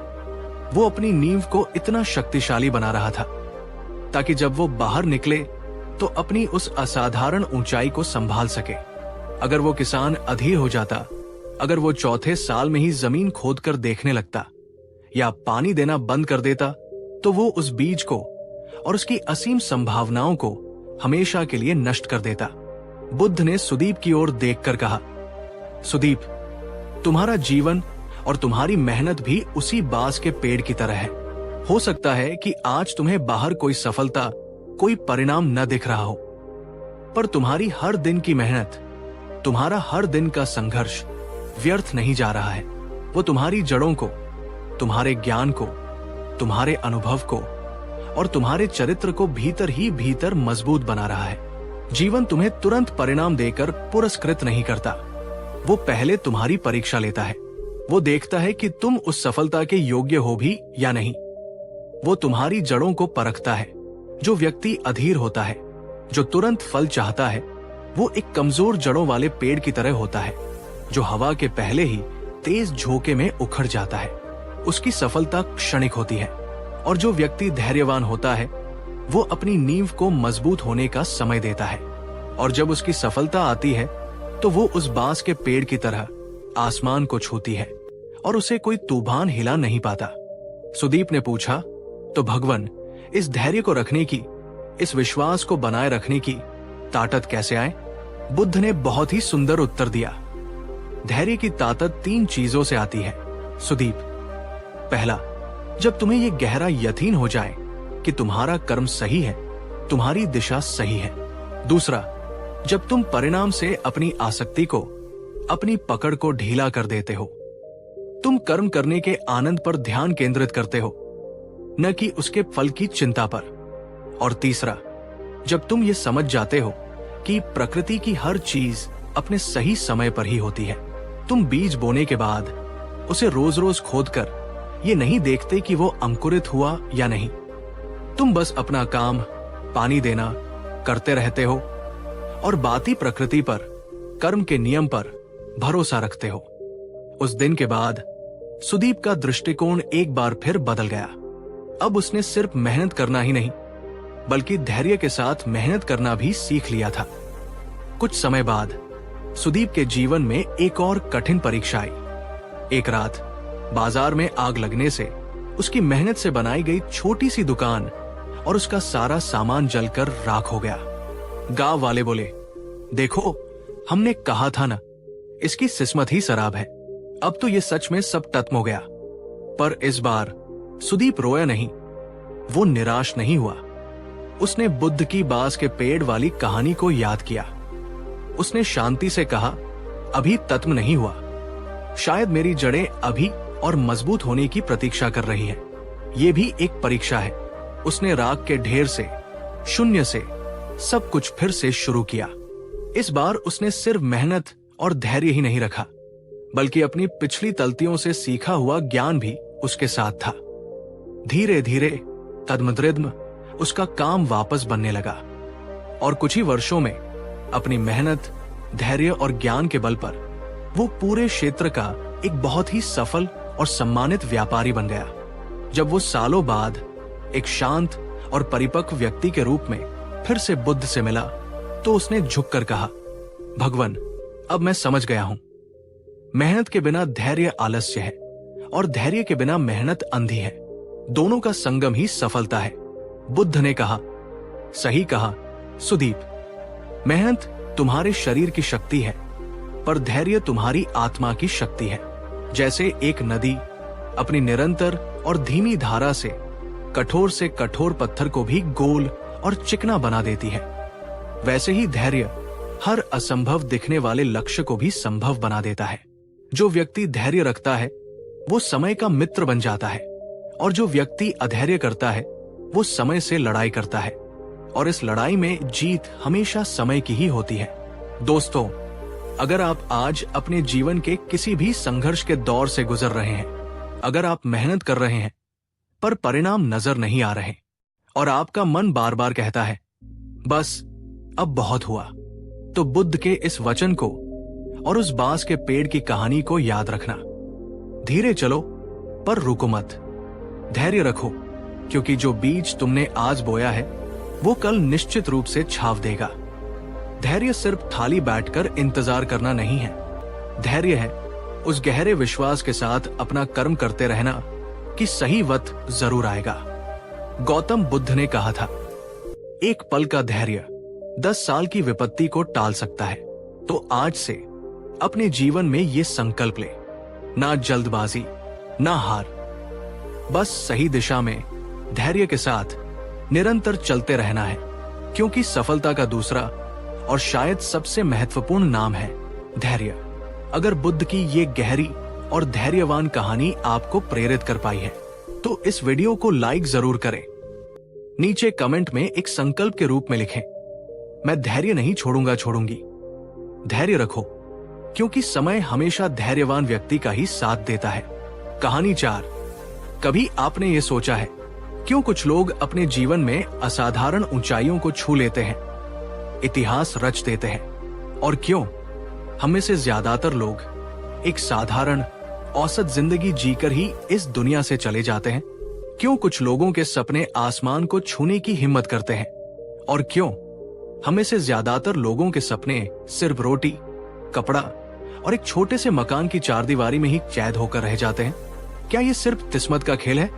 वो अपनी नींव को इतना शक्तिशाली बना रहा था ताकि जब वो बाहर निकले तो अपनी उस असाधारण ऊंचाई को संभाल सके। अगर वो किसान अधीर हो जाता, अगर वो चौथे साल में ही जमीन खोदकर देखने लगता या पानी देना बंद कर देता, तो वो उस बीज को और उसकी असीम संभावनाओं को हमेशा के लिए नष्ट कर देता। बुद्ध ने सुदीप की ओर देखकर कहा, सुदीप, तुम्हारा जीवन और तुम्हारी मेहनत भी उसी बांस के पेड़ की तरह है। हो सकता है कि आज तुम्हें बाहर कोई सफलता, कोई परिणाम न दिख रहा हो, पर तुम्हारी हर दिन की मेहनत, तुम्हारा हर दिन का संघर्ष व्यर्थ नहीं जा रहा है। वो तुम्हारी जड़ों को, तुम्हारे ज्ञान को, तुम्हारे अनुभव को और तुम्हारे चरित्र को भीतर ही भीतर मजबूत बना रहा है। जीवन तुम्हें तुरंत परिणाम देकर पुरस्कृत नहीं करता। वो पहले तुम्हारी परीक्षा लेता है। वो देखता है कि तुम उस सफलता के योग्य हो भी या नहीं। वो तुम्हारी जड़ों को परखता है। जो व्यक्ति अधीर होता है, जो तुरंत फल चाहता है, वो एक कमजोर जड़ों वाले पेड़ की तरह होता है जो हवा के पहले ही तेज झोंके में उखड़ जाता है। उसकी सफलता क्षणिक होती है। और जो व्यक्ति धैर्यवान होता है, वो अपनी नींव को मजबूत होने का समय देता है। और जब उसकी सफलता आती है तो वो उस बांस के पेड़ की तरह आसमान को छूती है और उसे कोई तूफान हिला नहीं पाता। सुदीप ने पूछा, तो भगवान, इस धैर्य को रखने की, इस विश्वास को बनाए रखने की ताकत कैसे आए? बुद्ध ने बहुत ही सुंदर उत्तर दिया। धैर्य की ताकत 3 चीजों से आती है, सुदीप। पहला, जब तुम्हें यह गहरा यकीन हो जाए कि तुम्हारा कर्म सही है, तुम्हारी दिशा सही है। दूसरा, जब तुम परिणाम से अपनी आसक्ति को, अपनी पकड़ को ढीला कर देते हो। तुम कर्म करने के आनंद पर ध्यान केंद्रित करते हो, न कि उसके फल की चिंता पर। और तीसरा, जब तुम ये समझ जाते हो कि प्रकृति की हर चीज अपने सही समय पर ही होती है। तुम बीज बोने के बाद उसे रोज रोज खोदकर ये नहीं देखते कि वो अंकुरित हुआ या नहीं। तुम बस अपना काम, पानी देना करते रहते हो और बाती प्रकृति पर, कर्म के नियम पर भरोसा रखते हो। उस दिन के बाद सुदीप का दृष्टिकोण एक बार फिर बदल गया। अब उसने सिर्फ मेहनत करना ही नहीं, बल्कि धैर्य के साथ मेहनत करना भी सीख लिया था। कुछ समय बाद सुदीप के जीवन में एक और कठिन परीक्षा आई। एक रात बाजार में आग लगने से उसकी मेहनत से बनाई गई छोटी सी दुकान और उसका सारा सामान जलकर राख हो गया। गांव वाले बोले, देखो, हमने कहा था ना, इसकी किस्मत ही शराब है। अब तो ये सच में सब खत्म हो गया। पर इस बार सुदीप रोया नहीं, वो निराश नहीं हुआ। उसने बुद्ध की बांस के पेड़ वाली कहानी को याद किया। उसने शांति से कहा, अभी खत्म नहीं हुआ। शायद मेरी जड़ें अभी और मजबूत होने की प्रतीक्षा कर रही हैं। ये भी एक परीक्षा है। उसने राख के ढेर से, शून्य से सब कुछ फिर से शुरू किया। इस बार उसने सिर्फ मेहनत और धैर्य ही नहीं रखा, बल्कि अपनी पिछली गलतियों से सीखा हुआ ज्ञान भी उसके साथ था। धीरे धीरे कदम उसका काम वापस बनने लगा और कुछ ही वर्षों में अपनी मेहनत, धैर्य और ज्ञान के बल पर वो पूरे क्षेत्र का एक बहुत ही सफल और सम्मानित व्यापारी बन गया। जब वो सालों बाद एक शांत और परिपक्व व्यक्ति के रूप में फिर से बुद्ध से मिला, तो उसने झुककर कहा, भगवान, अब मैं समझ गया हूं। मेहनत के बिना धैर्य आलस्य है और धैर्य के बिना मेहनत अंधी है। दोनों का संगम ही सफलता है। बुद्ध ने कहा, सही कहा सुदीप, मेहनत तुम्हारे शरीर की शक्ति है, पर धैर्य तुम्हारी आत्मा की शक्ति है। जैसे एक नदी अपनी निरंतर और धीमी धारा से कठोर पत्थर को भी गोल और चिकना बना देती है, वैसे ही धैर्य हर असंभव दिखने वाले लक्ष्य को भी संभव बना देता है। जो व्यक्ति धैर्य रखता है वो समय का मित्र बन जाता है, और जो व्यक्ति अधैर्य करता है वो समय से लड़ाई करता है, और इस लड़ाई में जीत हमेशा समय की ही होती है। दोस्तों, अगर आप आज अपने जीवन के किसी भी संघर्ष के दौर से गुजर रहे हैं, अगर आप मेहनत कर रहे हैं पर परिणाम नजर नहीं आ रहे, और आपका मन बार बार कहता है, बस अब बहुत हुआ, तो बुद्ध के इस वचन को और उस बांस के पेड़ की कहानी को याद रखना। धीरे चलो पर रुको मत। धैर्य रखो, क्योंकि जो बीज तुमने आज बोया है वो कल निश्चित रूप से छाव देगा। धैर्य सिर्फ खाली बैठकर इंतजार करना नहीं है। धैर्य है उस गहरे विश्वास के साथ अपना कर्म करते रहना कि सही वक्त जरूर आएगा। गौतम बुद्ध ने कहा था, एक पल का धैर्य 10 साल की विपत्ति को टाल सकता है। तो आज से अपने जीवन में ये संकल्प ले, ना जल्दबाजी, ना हार, बस सही दिशा में धैर्य के साथ निरंतर चलते रहना है, क्योंकि सफलता का दूसरा और शायद सबसे महत्वपूर्ण नाम है धैर्य। अगर बुद्ध की ये गहरी और धैर्यवान कहानी आपको प्रेरित कर पाई है तो इस वीडियो को लाइक जरूर करें। नीचे कमेंट में एक संकल्प के रूप में लिखें, मैं धैर्य नहीं छोड़ूंगी। धैर्य रखो, क्योंकि समय हमेशा धैर्यवान व्यक्ति का ही साथ देता है। कहानी 4। कभी आपने ये सोचा है क्यों कुछ लोग अपने जीवन में असाधारण ऊंचाइयों को छू लेते हैं, इतिहास रच देते हैं, और क्यों हम में से ज्यादातर लोग एक साधारण औसत जिंदगी जीकर ही इस दुनिया से चले जाते हैं? क्यों कुछ लोगों के सपने आसमान को छूने की हिम्मत करते हैं, और क्यों हम में से ज्यादातर लोगों के सपने सिर्फ रोटी, कपड़ा और एक छोटे से मकान की चारदीवारी में ही कैद होकर रह जाते हैं? क्या ये सिर्फ किस्मत का खेल है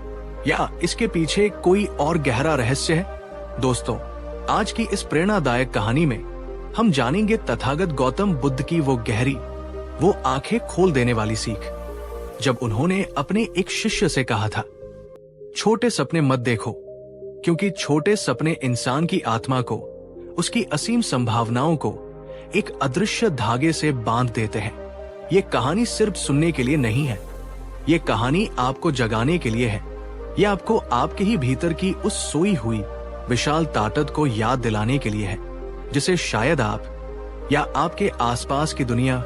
या इसके पीछे कोई और गहरा रहस्य है? दोस्तों, आज की इस प्रेरणादायक कहानी में हम जानेंगे तथागत गौतम बुद्ध की वो गहरी, वो आंखें खोल देने वाली सीख, जब उन्होंने अपने एक शिष्य से कहा था, छोटे सपने मत देखो, क्योंकि छोटे सपने इंसान की आत्मा को, उसकी असीम संभावनाओं को एक अदृश्य धागे से बांध देते हैं। ये कहानी सिर्फ सुनने के लिए नहीं है, ये कहानी आपको जगाने के लिए है। ये आपको आपके ही भीतर की उस सोई हुई विशाल ताकत को याद दिलाने के लिए है, जिसे शायद आप या आपके आसपास की दुनिया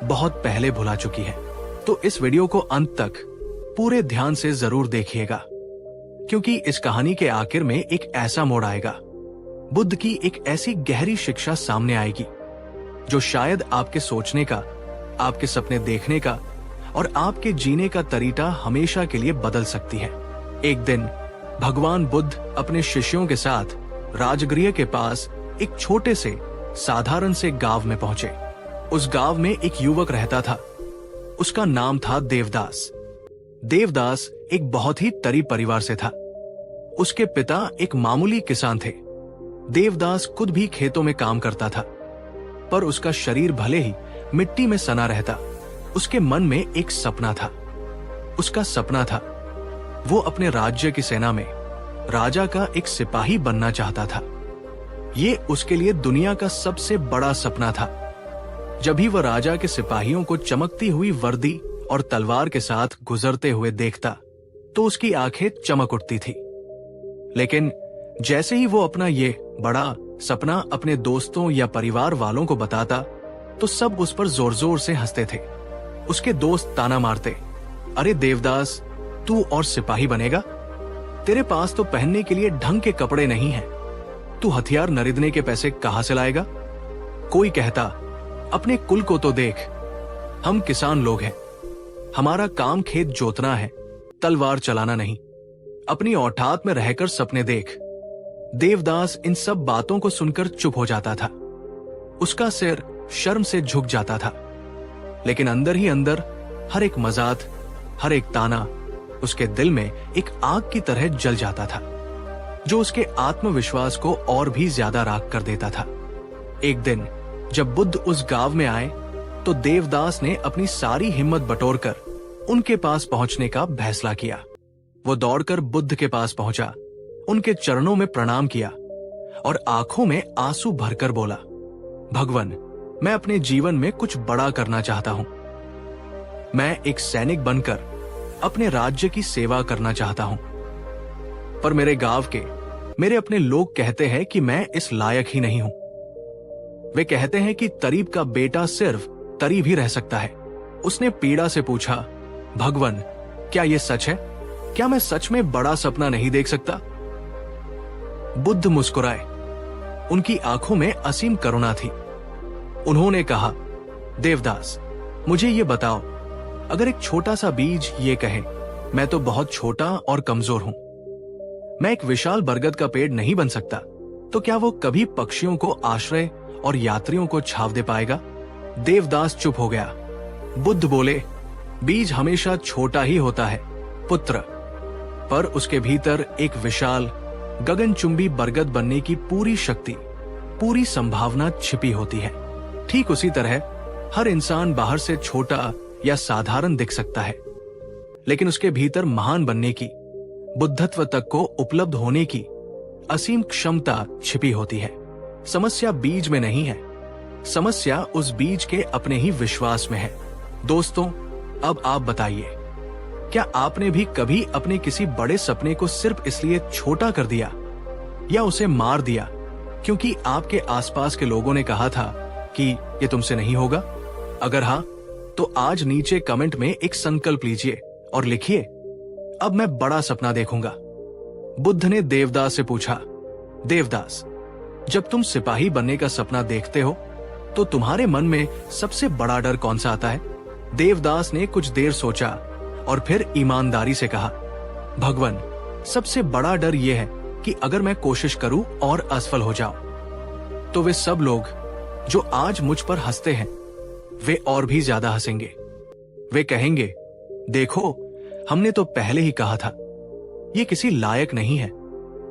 बहुत पहले भुला चुकी है। तो इस वीडियो को अंत तक पूरे ध्यान से जरूर देखिएगा, क्योंकि इस कहानी के आखिर में एक ऐसा मोड़ आएगा, बुद्ध की एक ऐसी गहरी शिक्षा सामने आएगी जो शायद आपके सोचने का, आपके सपने देखने का और आपके जीने का तरीका हमेशा के लिए बदल सकती है। एक दिन भगवान बुद्ध अपने शिष्यों के साथ राजगृह के पास एक छोटे से साधारण से गांव में पहुंचे। उस गांव में एक युवक रहता था। उसका नाम था देवदास। देवदास एक बहुत ही गरीब परिवार से था। उसके पिता एक मामूली किसान थे। देवदास खुद भी खेतों में काम करता था, पर उसका शरीर भले ही मिट्टी में सना रहता, उसके मन में एक सपना था। उसका सपना था वो अपने राज्य की सेना में राजा का एक सिपाही बनना चाहता था। ये उसके लिए दुनिया का सबसे बड़ा सपना था। जब भी वह राजा के सिपाहियों को चमकती हुई वर्दी और तलवार के साथ गुजरते हुए देखता तो उसकी आंखें चमक उठती थी। लेकिन जैसे ही वो अपना ये बड़ा सपना अपने दोस्तों या परिवार वालों को बताता तो सब उस पर जोर जोर से हंसते थे। उसके दोस्त ताना मारते, अरे देवदास, तू और सिपाही बनेगा? तेरे पास तो पहनने के लिए ढंग के कपड़े नहीं हैं। तू हथियार खरीदने के पैसे कहां से लाएगा? कोई कहता, अपने कुल को तो देख, हम किसान लोग हैं, हमारा काम खेत जोतना है, तलवार चलाना नहीं। अपनी औठात में रहकर सपने देख। देवदास इन सब बातों को सुनकर चुप हो जाता था। उसका सिर शर्म से झुक जाता था, लेकिन अंदर ही अंदर हर एक मजाक, हर एक ताना उसके दिल में एक आग की तरह जल जाता था, जो उसके आत्मविश्वास को और भी ज्यादा राख कर देता था। एक दिन जब बुद्ध उस गांव में आए तो देवदास ने अपनी सारी हिम्मत बटोरकर उनके पास पहुंचने का फैसला किया। वो दौड़कर बुद्ध के पास पहुंचा, उनके चरणों में प्रणाम किया और आंखों में आंसू भरकर बोला, भगवान, मैं अपने जीवन में कुछ बड़ा करना चाहता हूं। मैं एक सैनिक बनकर अपने राज्य की सेवा करना चाहता हूं, पर मेरे गांव के, मेरे अपने लोग कहते हैं कि मैं इस लायक ही नहीं हूं। वे कहते हैं कि तरीब का बेटा सिर्फ तरीब ही रह सकता है। उसने पीड़ा से पूछा, भगवान, क्या यह सच है? क्या मैं सच में बड़ा सपना नहीं देख सकता? बुद्ध मुस्कुराए। उनकी आंखों में असीम करुणा थी। उन्होंने कहा, देवदास, मुझे ये बताओ, अगर एक छोटा सा बीज ये कहे, मैं तो बहुत छोटा और कमजोर हूं, मैं एक विशाल बरगद का पेड़ नहीं बन सकता, तो क्या वो कभी पक्षियों को आश्रय और यात्रियों को छाव दे पाएगा? देवदास चुप हो गया। बुद्ध बोले, बीज हमेशा छोटा ही होता है पुत्र, पर उसके भीतर एक विशाल गगनचुंबी बरगद बनने की पूरी शक्ति, पूरी संभावना छिपी होती है। ठीक उसी तरह हर इंसान बाहर से छोटा या साधारण दिख सकता है, लेकिन उसके भीतर महान बनने की, बुद्धत्व तक को उपलब्ध होने की असीम क्षमता छिपी होती है। समस्या बीज में नहीं है, समस्या उस बीज के अपने ही विश्वास में है। दोस्तों, अब आप बताइए, क्या आपने भी कभी अपने किसी बड़े सपने को सिर्फ इसलिए छोटा कर दिया या उसे मार दिया क्योंकि आपके आसपास के लोगों ने कहा था कि ये तुमसे नहीं होगा? अगर हाँ, तो आज नीचे कमेंट में एक संकल्प लीजिए और लिखिए, अब मैं बड़ा सपना देखूंगा। बुद्ध ने देवदास से पूछा, देवदास, जब तुम सिपाही बनने का सपना देखते हो तो तुम्हारे मन में सबसे बड़ा डर कौन सा आता है? देवदास ने कुछ देर सोचा और फिर ईमानदारी से कहा, भगवान, सबसे बड़ा डर यह है कि अगर मैं कोशिश करूं और असफल हो जाऊं तो वे सब लोग जो आज मुझ पर हंसते हैं वे और भी ज्यादा हंसेंगे। वे कहेंगे, देखो, हमने तो पहले ही कहा था, ये किसी लायक नहीं है।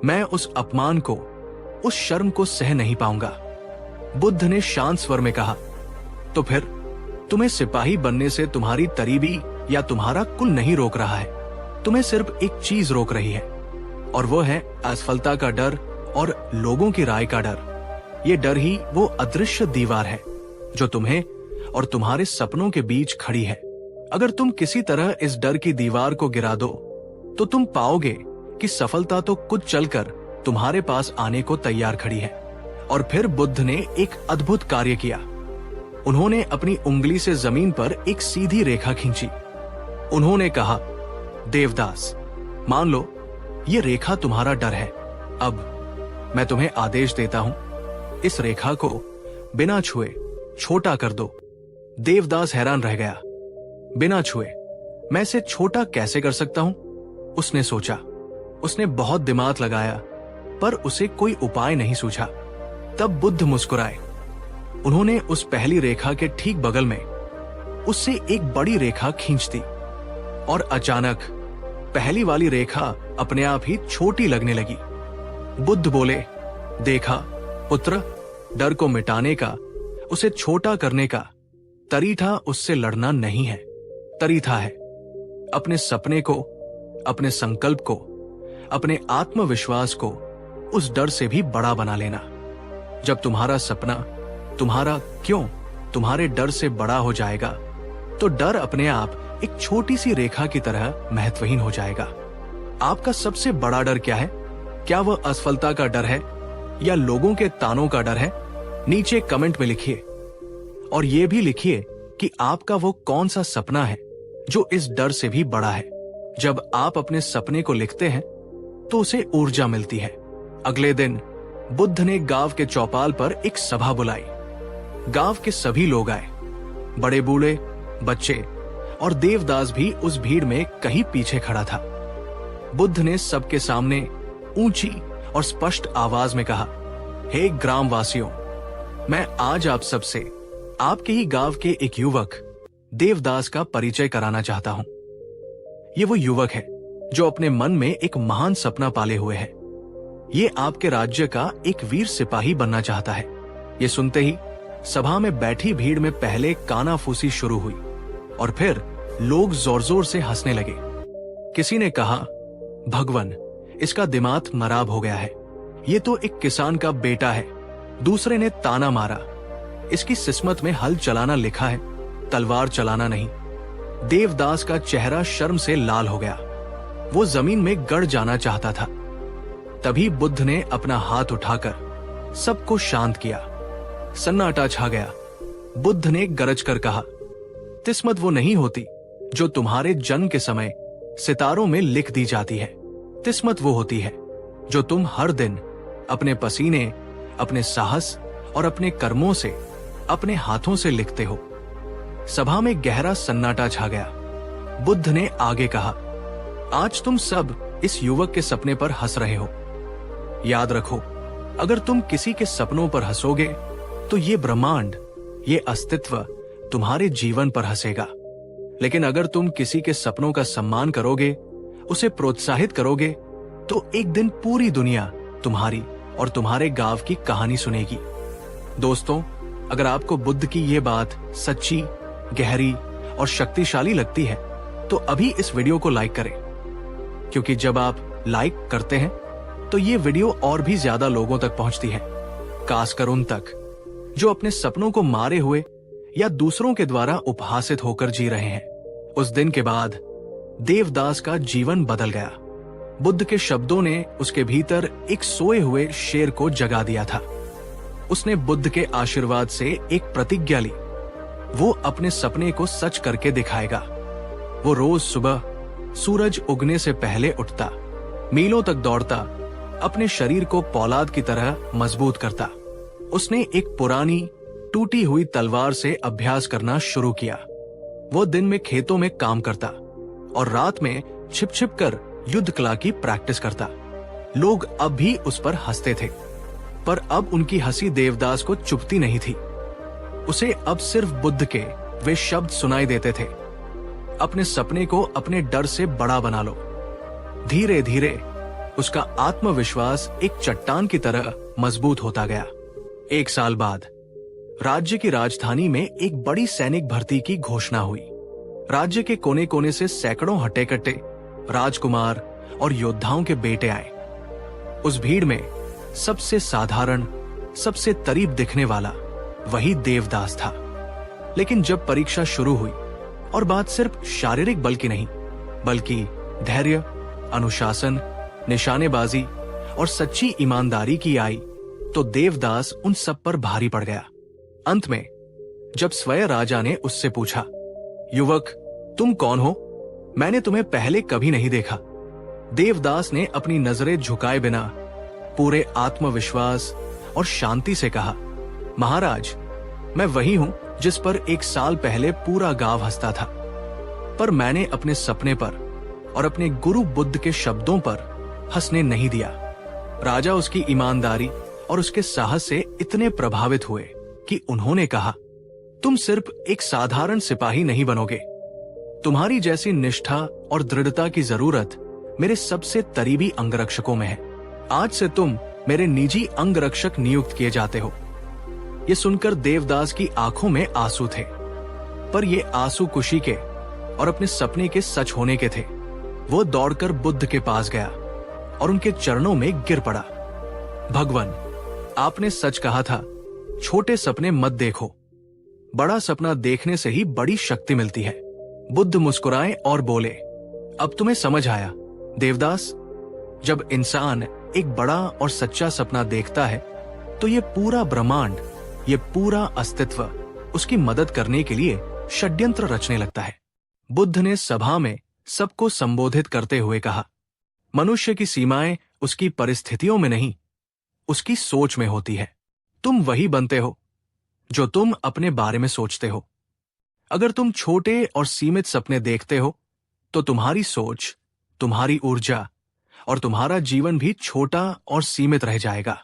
मैं उस अपमान को, उस शर्म को सह नहीं पाऊंगा। बुद्ध ने शांत स्वर में कहा, तो फिर तुम्हें सिपाही बनने से तुम्हारी तरीबी या तुम्हारा कुल नहीं रोक रहा है, तुम्हें सिर्फ एक चीज रोक रही है, और वो है असफलता का डर और लोगों की राय का डर। ये डर ही वो अदृश्य दीवार है जो तुम्हें और तुम्हारे सपनों के बीच खड़ी है। अगर तुम किसी तरह इस डर की दीवार को गिरा दो तो तुम पाओगे कि सफलता तो कुछ चलकर तुम्हारे पास आने को तैयार खड़ी है। और फिर बुद्ध ने एक अद्भुत कार्य किया। उन्होंने अपनी उंगली से जमीन पर एक सीधी रेखा खींची। उन्होंने कहा, देवदास, मान लो ये रेखा तुम्हारा डर है। अब मैं तुम्हें आदेश देता हूं, इस रेखा को बिना छुए छोटा कर दो। देवदास हैरान रह गया। बिना छुए मैं इसे छोटा कैसे कर सकता हूं? उसने सोचा। उसने बहुत दिमाग लगाया, पर उसे कोई उपाय नहीं सूझा। तब बुद्ध मुस्कुराए। उन्होंने उस पहली रेखा के ठीक बगल में उससे एक बड़ी रेखा खींच दी और अचानक पहली वाली रेखा अपने आप ही छोटी लगने लगी। बुद्ध बोले, देखा पुत्र, डर को मिटाने का, उसे छोटा करने का तरीका उससे लड़ना नहीं है। तरीका है अपने सपने को, अपने संकल्प को, अपने आत्मविश्वास को उस डर से भी बड़ा बना लेना। जब तुम्हारा सपना, तुम्हारा क्यों, तुम्हारे डर से बड़ा हो जाएगा तो डर अपने आप एक छोटी सी रेखा की तरह महत्वहीन हो जाएगा। आपका सबसे बड़ा डर क्या है? क्या वह असफलता का डर है या लोगों के तानों का डर है? नीचे कमेंट में लिखिए और यह भी लिखिए कि आपका वो कौन सा सपना है जो इस डर से भी बड़ा है। जब आप अपने सपने को लिखते हैं तो उसे ऊर्जा मिलती है। अगले दिन बुद्ध ने गांव के चौपाल पर एक सभा बुलाई। गांव के सभी लोग आए, बड़े बूढ़े, बच्चे, और देवदास भी उस भीड़ में कहीं पीछे खड़ा था। बुद्ध ने सबके सामने ऊंची और स्पष्ट आवाज में कहा, हे ग्रामवासियों, मैं आज आप सबसे आपके ही गांव के एक युवक देवदास का परिचय कराना चाहता हूं। ये वो युवक है जो अपने मन में एक महान सपना पाले हुए है। ये आपके राज्य का एक वीर सिपाही बनना चाहता है। ये सुनते ही सभा में बैठी भीड़ में पहले कानाफूसी शुरू हुई और फिर लोग जोर जोर से हंसने लगे। किसी ने कहा, भगवान, इसका दिमाग खराब हो गया है, ये तो एक किसान का बेटा है। दूसरे ने ताना मारा, इसकी किस्मत में हल चलाना लिखा है, तलवार चलाना नहीं। देवदास का चेहरा शर्म से लाल हो गया। वो जमीन में गड़ जाना चाहता था। तभी बुद्ध ने अपना हाथ उठाकर सबको शांत किया। सन्नाटा छा गया। बुद्ध ने गरज कर कहा, किस्मत वो नहीं होती जो तुम्हारे जन्म के समय सितारों में लिख दी जाती है। किस्मत वो होती है जो तुम हर दिन अपने पसीने, अपने साहस और अपने कर्मों से, अपने हाथों से लिखते हो। सभा में गहरा सन्नाटा छा गया। बुद्ध ने आगे कहा, आज तुम सब इस युवक के सपने पर हंस रहे हो। याद रखो, अगर तुम किसी के सपनों पर हंसोगे तो ये ब्रह्मांड, ये अस्तित्व तुम्हारे जीवन पर हंसेगा। लेकिन अगर तुम किसी के सपनों का सम्मान करोगे, उसे प्रोत्साहित करोगे, तो एक दिन पूरी दुनिया तुम्हारी और तुम्हारे गांव की कहानी सुनेगी। दोस्तों, अगर आपको बुद्ध की ये बात सच्ची, गहरी और शक्तिशाली लगती है तो अभी इस वीडियो को लाइक करें, क्योंकि जब आप लाइक करते हैं तो ये वीडियो और भी ज्यादा लोगों तक पहुंचती है, खासकर उन तक जो अपने सपनों को मारे हुए या दूसरों के द्वारा उपहासित होकर जी रहे हैं। उस दिन के बाद देवदास का जीवन बदल गया। बुद्ध के शब्दों ने उसके भीतर एक सोए हुए शेर को जगा दिया था। उसने बुद्ध के आशीर्वाद से एक प्रतिज्ञा ली, वो अपने सपने को सच करके दिखाएगा। वो रोज सुबह सूरज उगने से पहले उठता, मीलों तक दौड़ता, अपने शरीर को पौलाद की तरह मजबूत करता। उसने एक पुरानी टूटी हुई तलवार से अभ्यास करना शुरू किया। वो दिन में खेतों में काम करता और रात में छिप छिप कर युद्ध कला की प्रैक्टिस करता। लोग अब भी उस पर हंसते थे, पर अब उनकी हंसी देवदास को चुभती नहीं थी। उसे अब सिर्फ बुद्ध के वे शब्द सुनाई देते थे, अपने सपने को अपने डर से बड़ा बना लो। धीरे धीरे उसका आत्मविश्वास एक चट्टान की तरह मजबूत होता गया। 1 साल बाद राज्य की राजधानी में एक बड़ी सैनिक भर्ती की घोषणा हुई। राज्य के कोने कोने से सैकड़ों हट्टे कट्टे राजकुमार और योद्धाओं के बेटे आए। उस भीड़ में सबसे साधारण, सबसे करीब दिखने वाला वही देवदास था। लेकिन जब परीक्षा शुरू हुई और बात सिर्फ शारीरिक बल की नहीं, बल्कि धैर्य, अनुशासन, निशानेबाजी और सच्ची ईमानदारी की आई, तो देवदास उन सब पर भारी पड़ गया। अंत में जब स्वयं राजा ने उससे पूछा, युवक, तुम कौन हो? मैंने तुम्हें पहले कभी नहीं देखा। देवदास ने अपनी नजरें झुकाए बिना पूरे आत्मविश्वास और शांति से कहा, महाराज, मैं वही हूं जिस पर 1 साल पहले पूरा गांव हंसता था, पर मैंने अपने सपने पर और अपने गुरु बुद्ध के शब्दों पर हंसने नहीं दिया। राजा उसकी ईमानदारी और उसके साहस से इतने प्रभावित हुए कि उन्होंने कहा, तुम सिर्फ एक साधारण सिपाही नहीं बनोगे, तुम्हारी जैसी निष्ठा और दृढ़ता की जरूरत मेरे सबसे करीबी अंगरक्षकों में है। आज से तुम मेरे निजी अंगरक्षक नियुक्त किए जाते हो। ये सुनकर देवदास की आंखों में आंसू थे, पर ये आंसू खुशी के और अपने सपने के सच होने के थे। वो दौड़कर बुद्ध के पास गया और उनके चरणों में गिर पड़ा। भगवान, आपने सच कहा था, छोटे सपने मत देखो, बड़ा सपना देखने से ही बड़ी शक्ति मिलती है। बुद्ध मुस्कुराए और बोले, अब तुम्हें समझ आया देवदास, जब इंसान एक बड़ा और सच्चा सपना देखता है तो ये पूरा ब्रह्मांड, ये पूरा अस्तित्व उसकी मदद करने के लिए षड्यंत्र रचने लगता है। बुद्ध ने सभा में सबको संबोधित करते हुए कहा, मनुष्य की सीमाएं उसकी परिस्थितियों में नहीं, उसकी सोच में होती है। तुम वही बनते हो जो तुम अपने बारे में सोचते हो। अगर तुम छोटे और सीमित सपने देखते हो तो तुम्हारी सोच, तुम्हारी ऊर्जा और तुम्हारा जीवन भी छोटा और सीमित रह जाएगा।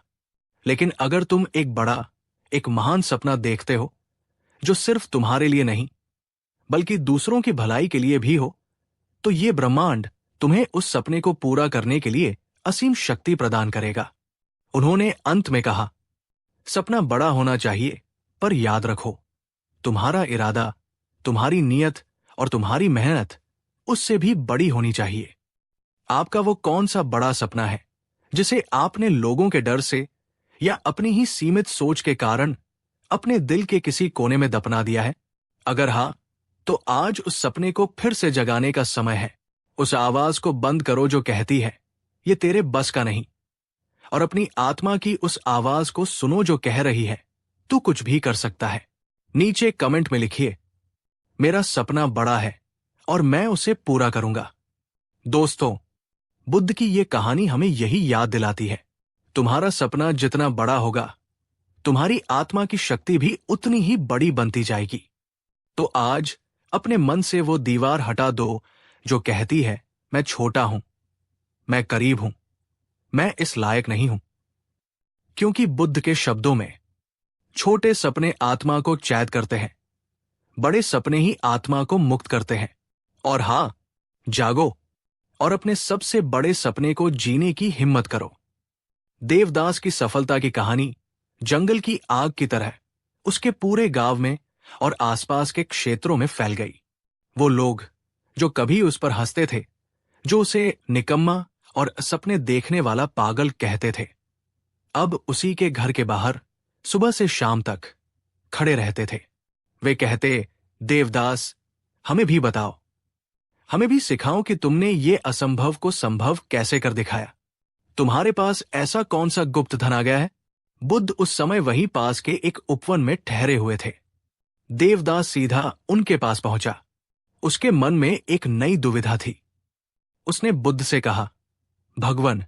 लेकिन अगर तुम एक बड़ा, एक महान सपना देखते हो जो सिर्फ तुम्हारे लिए नहीं बल्कि दूसरों की भलाई के लिए भी हो, तो ये ब्रह्मांड तुम्हें उस सपने को पूरा करने के लिए असीम शक्ति प्रदान करेगा। उन्होंने अंत में कहा, सपना बड़ा होना चाहिए, पर याद रखो, तुम्हारा इरादा, तुम्हारी नियत और तुम्हारी मेहनत उससे भी बड़ी होनी चाहिए। आपका वो कौन सा बड़ा सपना है जिसे आपने लोगों के डर से या अपनी ही सीमित सोच के कारण अपने दिल के किसी कोने में दफना दिया है? अगर हां, तो आज उस सपने को फिर से जगाने का समय है। उस आवाज को बंद करो जो कहती है, ये तेरे बस का नहीं, और अपनी आत्मा की उस आवाज को सुनो जो कह रही है, तू कुछ भी कर सकता है। नीचे कमेंट में लिखिए, मेरा सपना बड़ा है और मैं उसे पूरा करूंगा। दोस्तों, बुद्ध की ये कहानी हमें यही याद दिलाती है, तुम्हारा सपना जितना बड़ा होगा, तुम्हारी आत्मा की शक्ति भी उतनी ही बड़ी बनती जाएगी। तो आज अपने मन से वो दीवार हटा दो जो कहती है मैं छोटा हूं, मैं करीब हूं, मैं इस लायक नहीं हूं। क्योंकि बुद्ध के शब्दों में छोटे सपने आत्मा को चैद करते हैं, बड़े सपने ही आत्मा को मुक्त करते हैं। और हां, जागो और अपने सबसे बड़े सपने को जीने की हिम्मत करो। देवदास की सफलता की कहानी जंगल की आग की तरह उसके पूरे गांव में और आसपास के क्षेत्रों में फैल गई। वो लोग जो कभी उस पर हंसते थे, जो उसे निकम्मा और सपने देखने वाला पागल कहते थे, अब उसी के घर के बाहर सुबह से शाम तक खड़े रहते थे। वे कहते, देवदास, हमें भी बताओ, हमें भी सिखाओ कि तुमने ये असंभव को संभव कैसे कर दिखाया। तुम्हारे पास ऐसा कौन सा गुप्त धन आ गया है? बुद्ध उस समय वहीं पास के एक उपवन में ठहरे हुए थे। देवदास सीधा उनके पास पहुंचा। उसके मन में एक नई दुविधा थी। उसने बुद्ध से कहा, भगवन,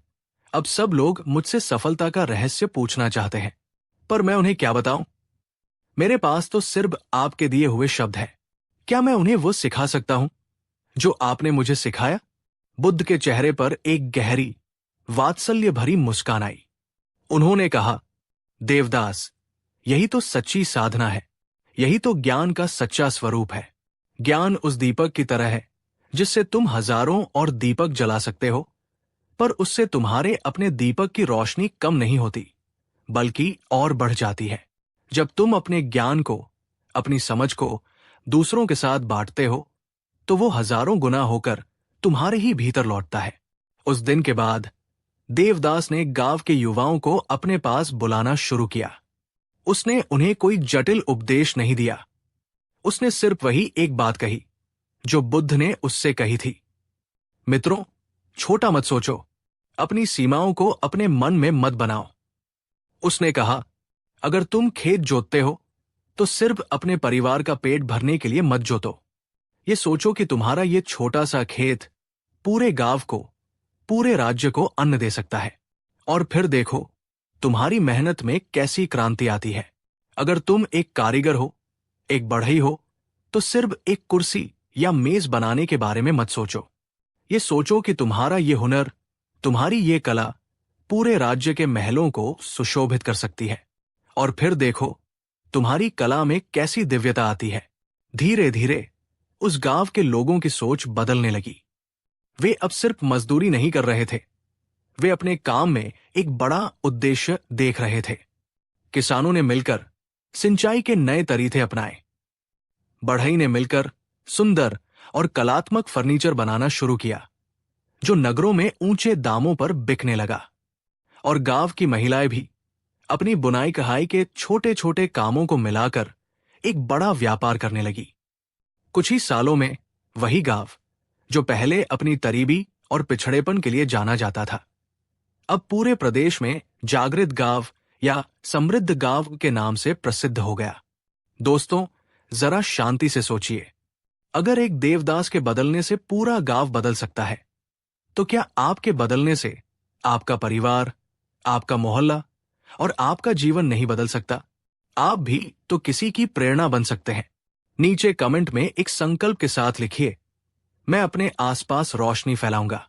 अब सब लोग मुझसे सफलता का रहस्य पूछना चाहते हैं, पर मैं उन्हें क्या बताऊं? मेरे पास तो सिर्फ आपके दिए हुए शब्द हैं। क्या मैं उन्हें वो सिखा सकता हूं जो आपने मुझे सिखाया? बुद्ध के चेहरे पर एक गहरी वात्सल्य भरी मुस्कान आई। उन्होंने कहा, देवदास, यही तो सच्ची साधना है, यही तो ज्ञान का सच्चा स्वरूप है। ज्ञान उस दीपक की तरह है जिससे तुम हजारों और दीपक जला सकते हो, पर उससे तुम्हारे अपने दीपक की रोशनी कम नहीं होती, बल्कि और बढ़ जाती है। जब तुम अपने ज्ञान को, अपनी समझ को दूसरों के साथ बांटते हो, तो वो हजारों गुना होकर तुम्हारे ही भीतर लौटता है। उस दिन के बाद देवदास ने गांव के युवाओं को अपने पास बुलाना शुरू किया। उसने उन्हें कोई जटिल उपदेश नहीं दिया। उसने सिर्फ वही एक बात कही जो बुद्ध ने उससे कही थी, मित्रों, छोटा मत सोचो, अपनी सीमाओं को अपने मन में मत बनाओ। उसने कहा, अगर तुम खेत जोतते हो तो सिर्फ अपने परिवार का पेट भरने के लिए मत जोतो। ये सोचो कि तुम्हारा ये छोटा सा खेत पूरे गांव को, पूरे राज्य को अन्न दे सकता है। और फिर देखो तुम्हारी मेहनत में कैसी क्रांति आती है। अगर तुम एक कारीगर हो, एक बढ़ई हो, तो सिर्फ एक कुर्सी या मेज बनाने के बारे में मत सोचो। ये सोचो कि तुम्हारा ये हुनर, तुम्हारी ये कला पूरे राज्य के महलों को सुशोभित कर सकती है। और फिर देखो तुम्हारी कला में कैसी दिव्यता आती है। धीरे धीरे उस गांव के लोगों की सोच बदलने लगी। वे अब सिर्फ मजदूरी नहीं कर रहे थे, वे अपने काम में एक बड़ा उद्देश्य देख रहे थे। किसानों ने मिलकर सिंचाई के नए तरीके अपनाए। बढ़ई ने मिलकर सुंदर और कलात्मक फर्नीचर बनाना शुरू किया, जो नगरों में ऊंचे दामों पर बिकने लगा। और गांव की महिलाएं भी अपनी बुनाई कढ़ाई के छोटे छोटे कामों को मिलाकर एक बड़ा व्यापार करने लगी। कुछ ही सालों में वही गांव, जो पहले अपनी तरीबी और पिछड़ेपन के लिए जाना जाता था, अब पूरे प्रदेश में जागृत गांव या समृद्ध गांव के नाम से प्रसिद्ध हो गया। दोस्तों, जरा शांति से सोचिए, अगर एक देवदास के बदलने से पूरा गांव बदल सकता है, तो क्या आपके बदलने से आपका परिवार, आपका मोहल्ला और आपका जीवन नहीं बदल सकता? आप भी तो किसी की प्रेरणा बन सकते हैं। नीचे कमेंट में एक संकल्प के साथ लिखिए, मैं अपने आसपास रोशनी फैलाऊंगा।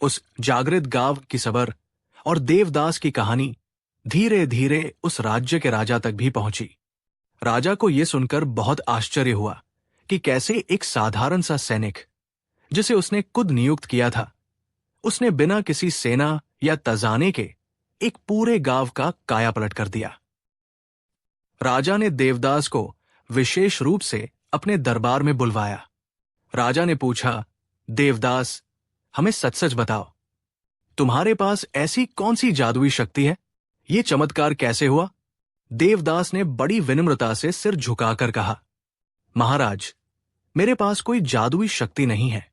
उस जागृत गांव की सबर और देवदास की कहानी धीरे धीरे उस राज्य के राजा तक भी पहुंची। राजा को यह सुनकर बहुत आश्चर्य हुआ कि कैसे एक साधारण सा सैनिक, जिसे उसने खुद नियुक्त किया था, उसने बिना किसी सेना या तजाने के एक पूरे गांव का कायापलट कर दिया। राजा ने देवदास को विशेष रूप से अपने दरबार में बुलवाया। राजा ने पूछा, देवदास, हमें सच सच बताओ, तुम्हारे पास ऐसी कौन सी जादुई शक्ति है? ये चमत्कार कैसे हुआ? देवदास ने बड़ी विनम्रता से सिर झुकाकर कहा, महाराज, मेरे पास कोई जादुई शक्ति नहीं है।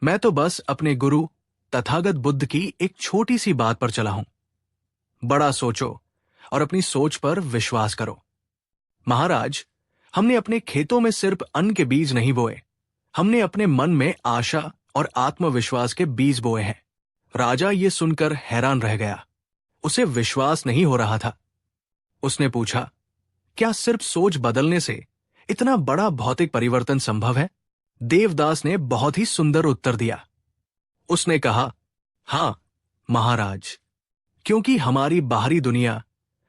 मैं तो बस अपने गुरु तथागत बुद्ध की एक छोटी सी बात पर चला हूं। बड़ा सोचो और अपनी सोच पर विश्वास करो। महाराज, हमने अपने खेतों में सिर्फ अन्न के बीज नहीं बोए, हमने अपने मन में आशा और आत्मविश्वास के बीज बोए हैं। राजा ये सुनकर हैरान रह गया। उसे विश्वास नहीं हो रहा था। उसने पूछा, क्या सिर्फ सोच बदलने से इतना बड़ा भौतिक परिवर्तन संभव है? देवदास ने बहुत ही सुंदर उत्तर दिया। उसने कहा, हां महाराज, क्योंकि हमारी बाहरी दुनिया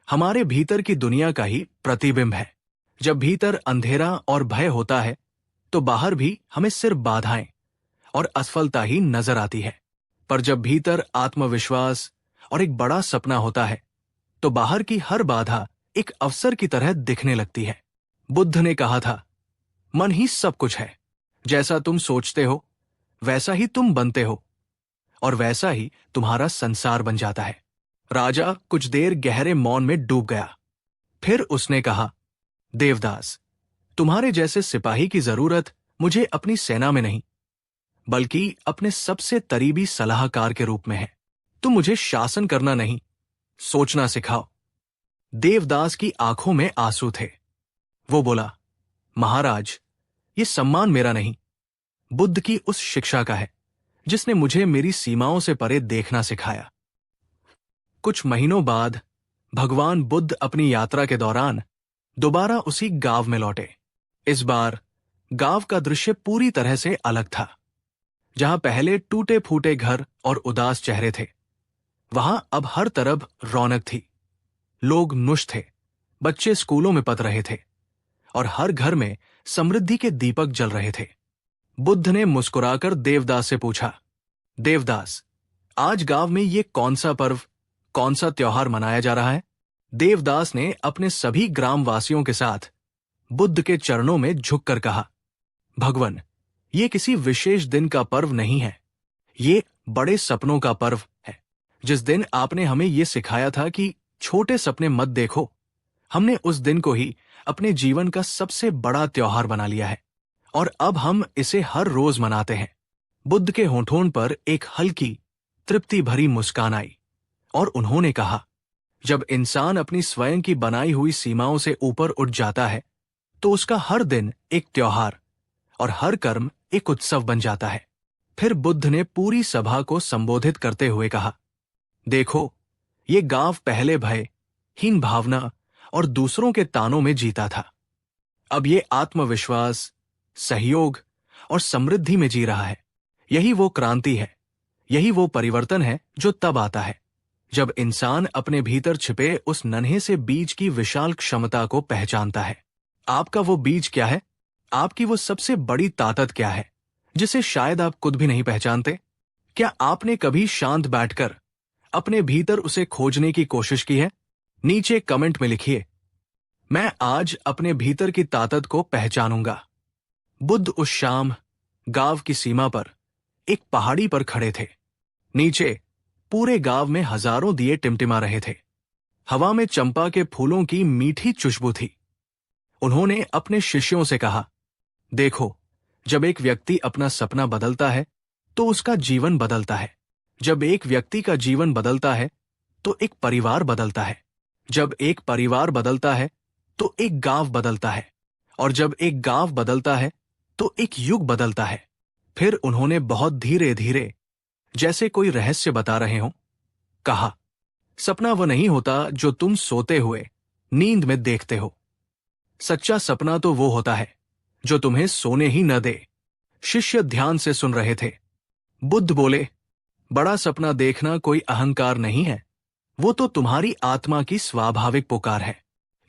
हमारे भीतर की दुनिया का ही प्रतिबिंब है। जब भीतर अंधेरा और भय होता है तो बाहर भी हमें सिर्फ बाधाएं और असफलता ही नजर आती है। पर जब भीतर आत्मविश्वास और एक बड़ा सपना होता है तो बाहर की हर बाधा एक अवसर की तरह दिखने लगती है। बुद्ध ने कहा था, मन ही सब कुछ है। जैसा तुम सोचते हो वैसा ही तुम बनते हो और वैसा ही तुम्हारा संसार बन जाता है। राजा कुछ देर गहरे मौन में डूब गया। फिर उसने कहा, देवदास, तुम्हारे जैसे सिपाही की जरूरत मुझे अपनी सेना में नहीं बल्कि अपने सबसे करीबी सलाहकार के रूप में है। तुम मुझे शासन करना नहीं, सोचना सिखाओ। देवदास की आंखों में आंसू थे। वो बोला, महाराज, ये सम्मान मेरा नहीं, बुद्ध की उस शिक्षा का है जिसने मुझे मेरी सीमाओं से परे देखना सिखाया। कुछ महीनों बाद भगवान बुद्ध अपनी यात्रा के दौरान दोबारा उसी गांव में लौटे। इस बार गांव का दृश्य पूरी तरह से अलग था। जहां पहले टूटे फूटे घर और उदास चेहरे थे, वहां अब हर तरफ रौनक थी। लोग खुश थे, बच्चे स्कूलों में पढ़ रहे थे और हर घर में समृद्धि के दीपक जल रहे थे। बुद्ध ने मुस्कुराकर देवदास से पूछा, देवदास, आज गांव में ये कौन सा पर्व, कौन सा त्योहार मनाया जा रहा है? देवदास ने अपने सभी ग्रामवासियों के साथ बुद्ध के चरणों में झुककर कहा, भगवन, ये किसी विशेष दिन का पर्व नहीं है, ये बड़े सपनों का पर्व है। जिस दिन आपने हमें ये सिखाया था कि छोटे सपने मत देखो, हमने उस दिन को ही अपने जीवन का सबसे बड़ा त्योहार बना लिया है और अब हम इसे हर रोज मनाते हैं। बुद्ध के होठों पर एक हल्की तृप्ति भरी मुस्कान आई और उन्होंने कहा, जब इंसान अपनी स्वयं की बनाई हुई सीमाओं से ऊपर उठ जाता है तो उसका हर दिन एक त्योहार और हर कर्म एक उत्सव बन जाता है। फिर बुद्ध ने पूरी सभा को संबोधित करते हुए कहा, देखो, ये गांव पहले भय, हीन भावना और दूसरों के तानों में जीता था। अब ये आत्मविश्वास, सहयोग और समृद्धि में जी रहा है। यही वो क्रांति है, यही वो परिवर्तन है जो तब आता है जब इंसान अपने भीतर छिपे उस नन्हे से बीज की विशाल क्षमता को पहचानता है। आपका वो बीज क्या है? आपकी वो सबसे बड़ी ताकत क्या है जिसे शायद आप खुद भी नहीं पहचानते? क्या आपने कभी शांत बैठकर अपने भीतर उसे खोजने की कोशिश की है? नीचे कमेंट में लिखिए, मैं आज अपने भीतर की ताकत को पहचानूंगा। बुद्ध उस शाम गांव की सीमा पर एक पहाड़ी पर खड़े थे। नीचे पूरे गांव में हजारों दिए टिमटिमा रहे थे। हवा में चंपा के फूलों की मीठी खुशबू थी। उन्होंने अपने शिष्यों से कहा, देखो, जब एक व्यक्ति अपना सपना बदलता है तो उसका जीवन बदलता है। जब एक व्यक्ति का जीवन बदलता है तो एक परिवार बदलता है। जब एक परिवार बदलता है तो एक गांव बदलता है और जब एक गांव बदलता है तो एक युग बदलता है। फिर उन्होंने बहुत धीरे धीरे, जैसे कोई रहस्य बता रहे हों, कहा, सपना वो नहीं होता जो तुम सोते हुए नींद में देखते हो। सच्चा सपना तो वो होता है जो तुम्हें सोने ही न दे। शिष्य ध्यान से सुन रहे थे। बुद्ध बोले, बड़ा सपना देखना कोई अहंकार नहीं है, वो तो तुम्हारी आत्मा की स्वाभाविक पुकार है,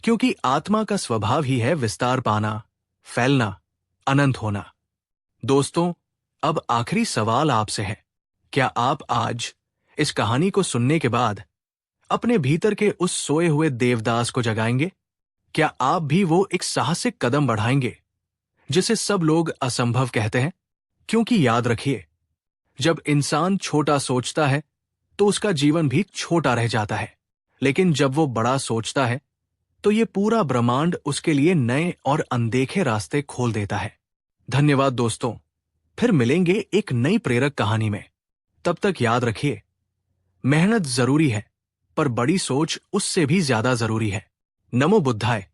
क्योंकि आत्मा का स्वभाव ही है विस्तार पाना, फैलना, अनंत होना। दोस्तों, अब आखिरी सवाल आपसे है, क्या आप आज इस कहानी को सुनने के बाद अपने भीतर के उस सोए हुए देवदास को जगाएंगे? क्या आप भी वो एक साहसिक कदम बढ़ाएंगे जिसे सब लोग असंभव कहते हैं? क्योंकि याद रखिए, जब इंसान छोटा सोचता है तो उसका जीवन भी छोटा रह जाता है, लेकिन जब वो बड़ा सोचता है तो ये पूरा ब्रह्मांड उसके लिए नए और अनदेखे रास्ते खोल देता है। धन्यवाद दोस्तों, फिर मिलेंगे एक नई प्रेरक कहानी में। तब तक याद रखिए, मेहनत जरूरी है पर बड़ी सोच उससे भी ज्यादा जरूरी है। नमो बुद्धाय।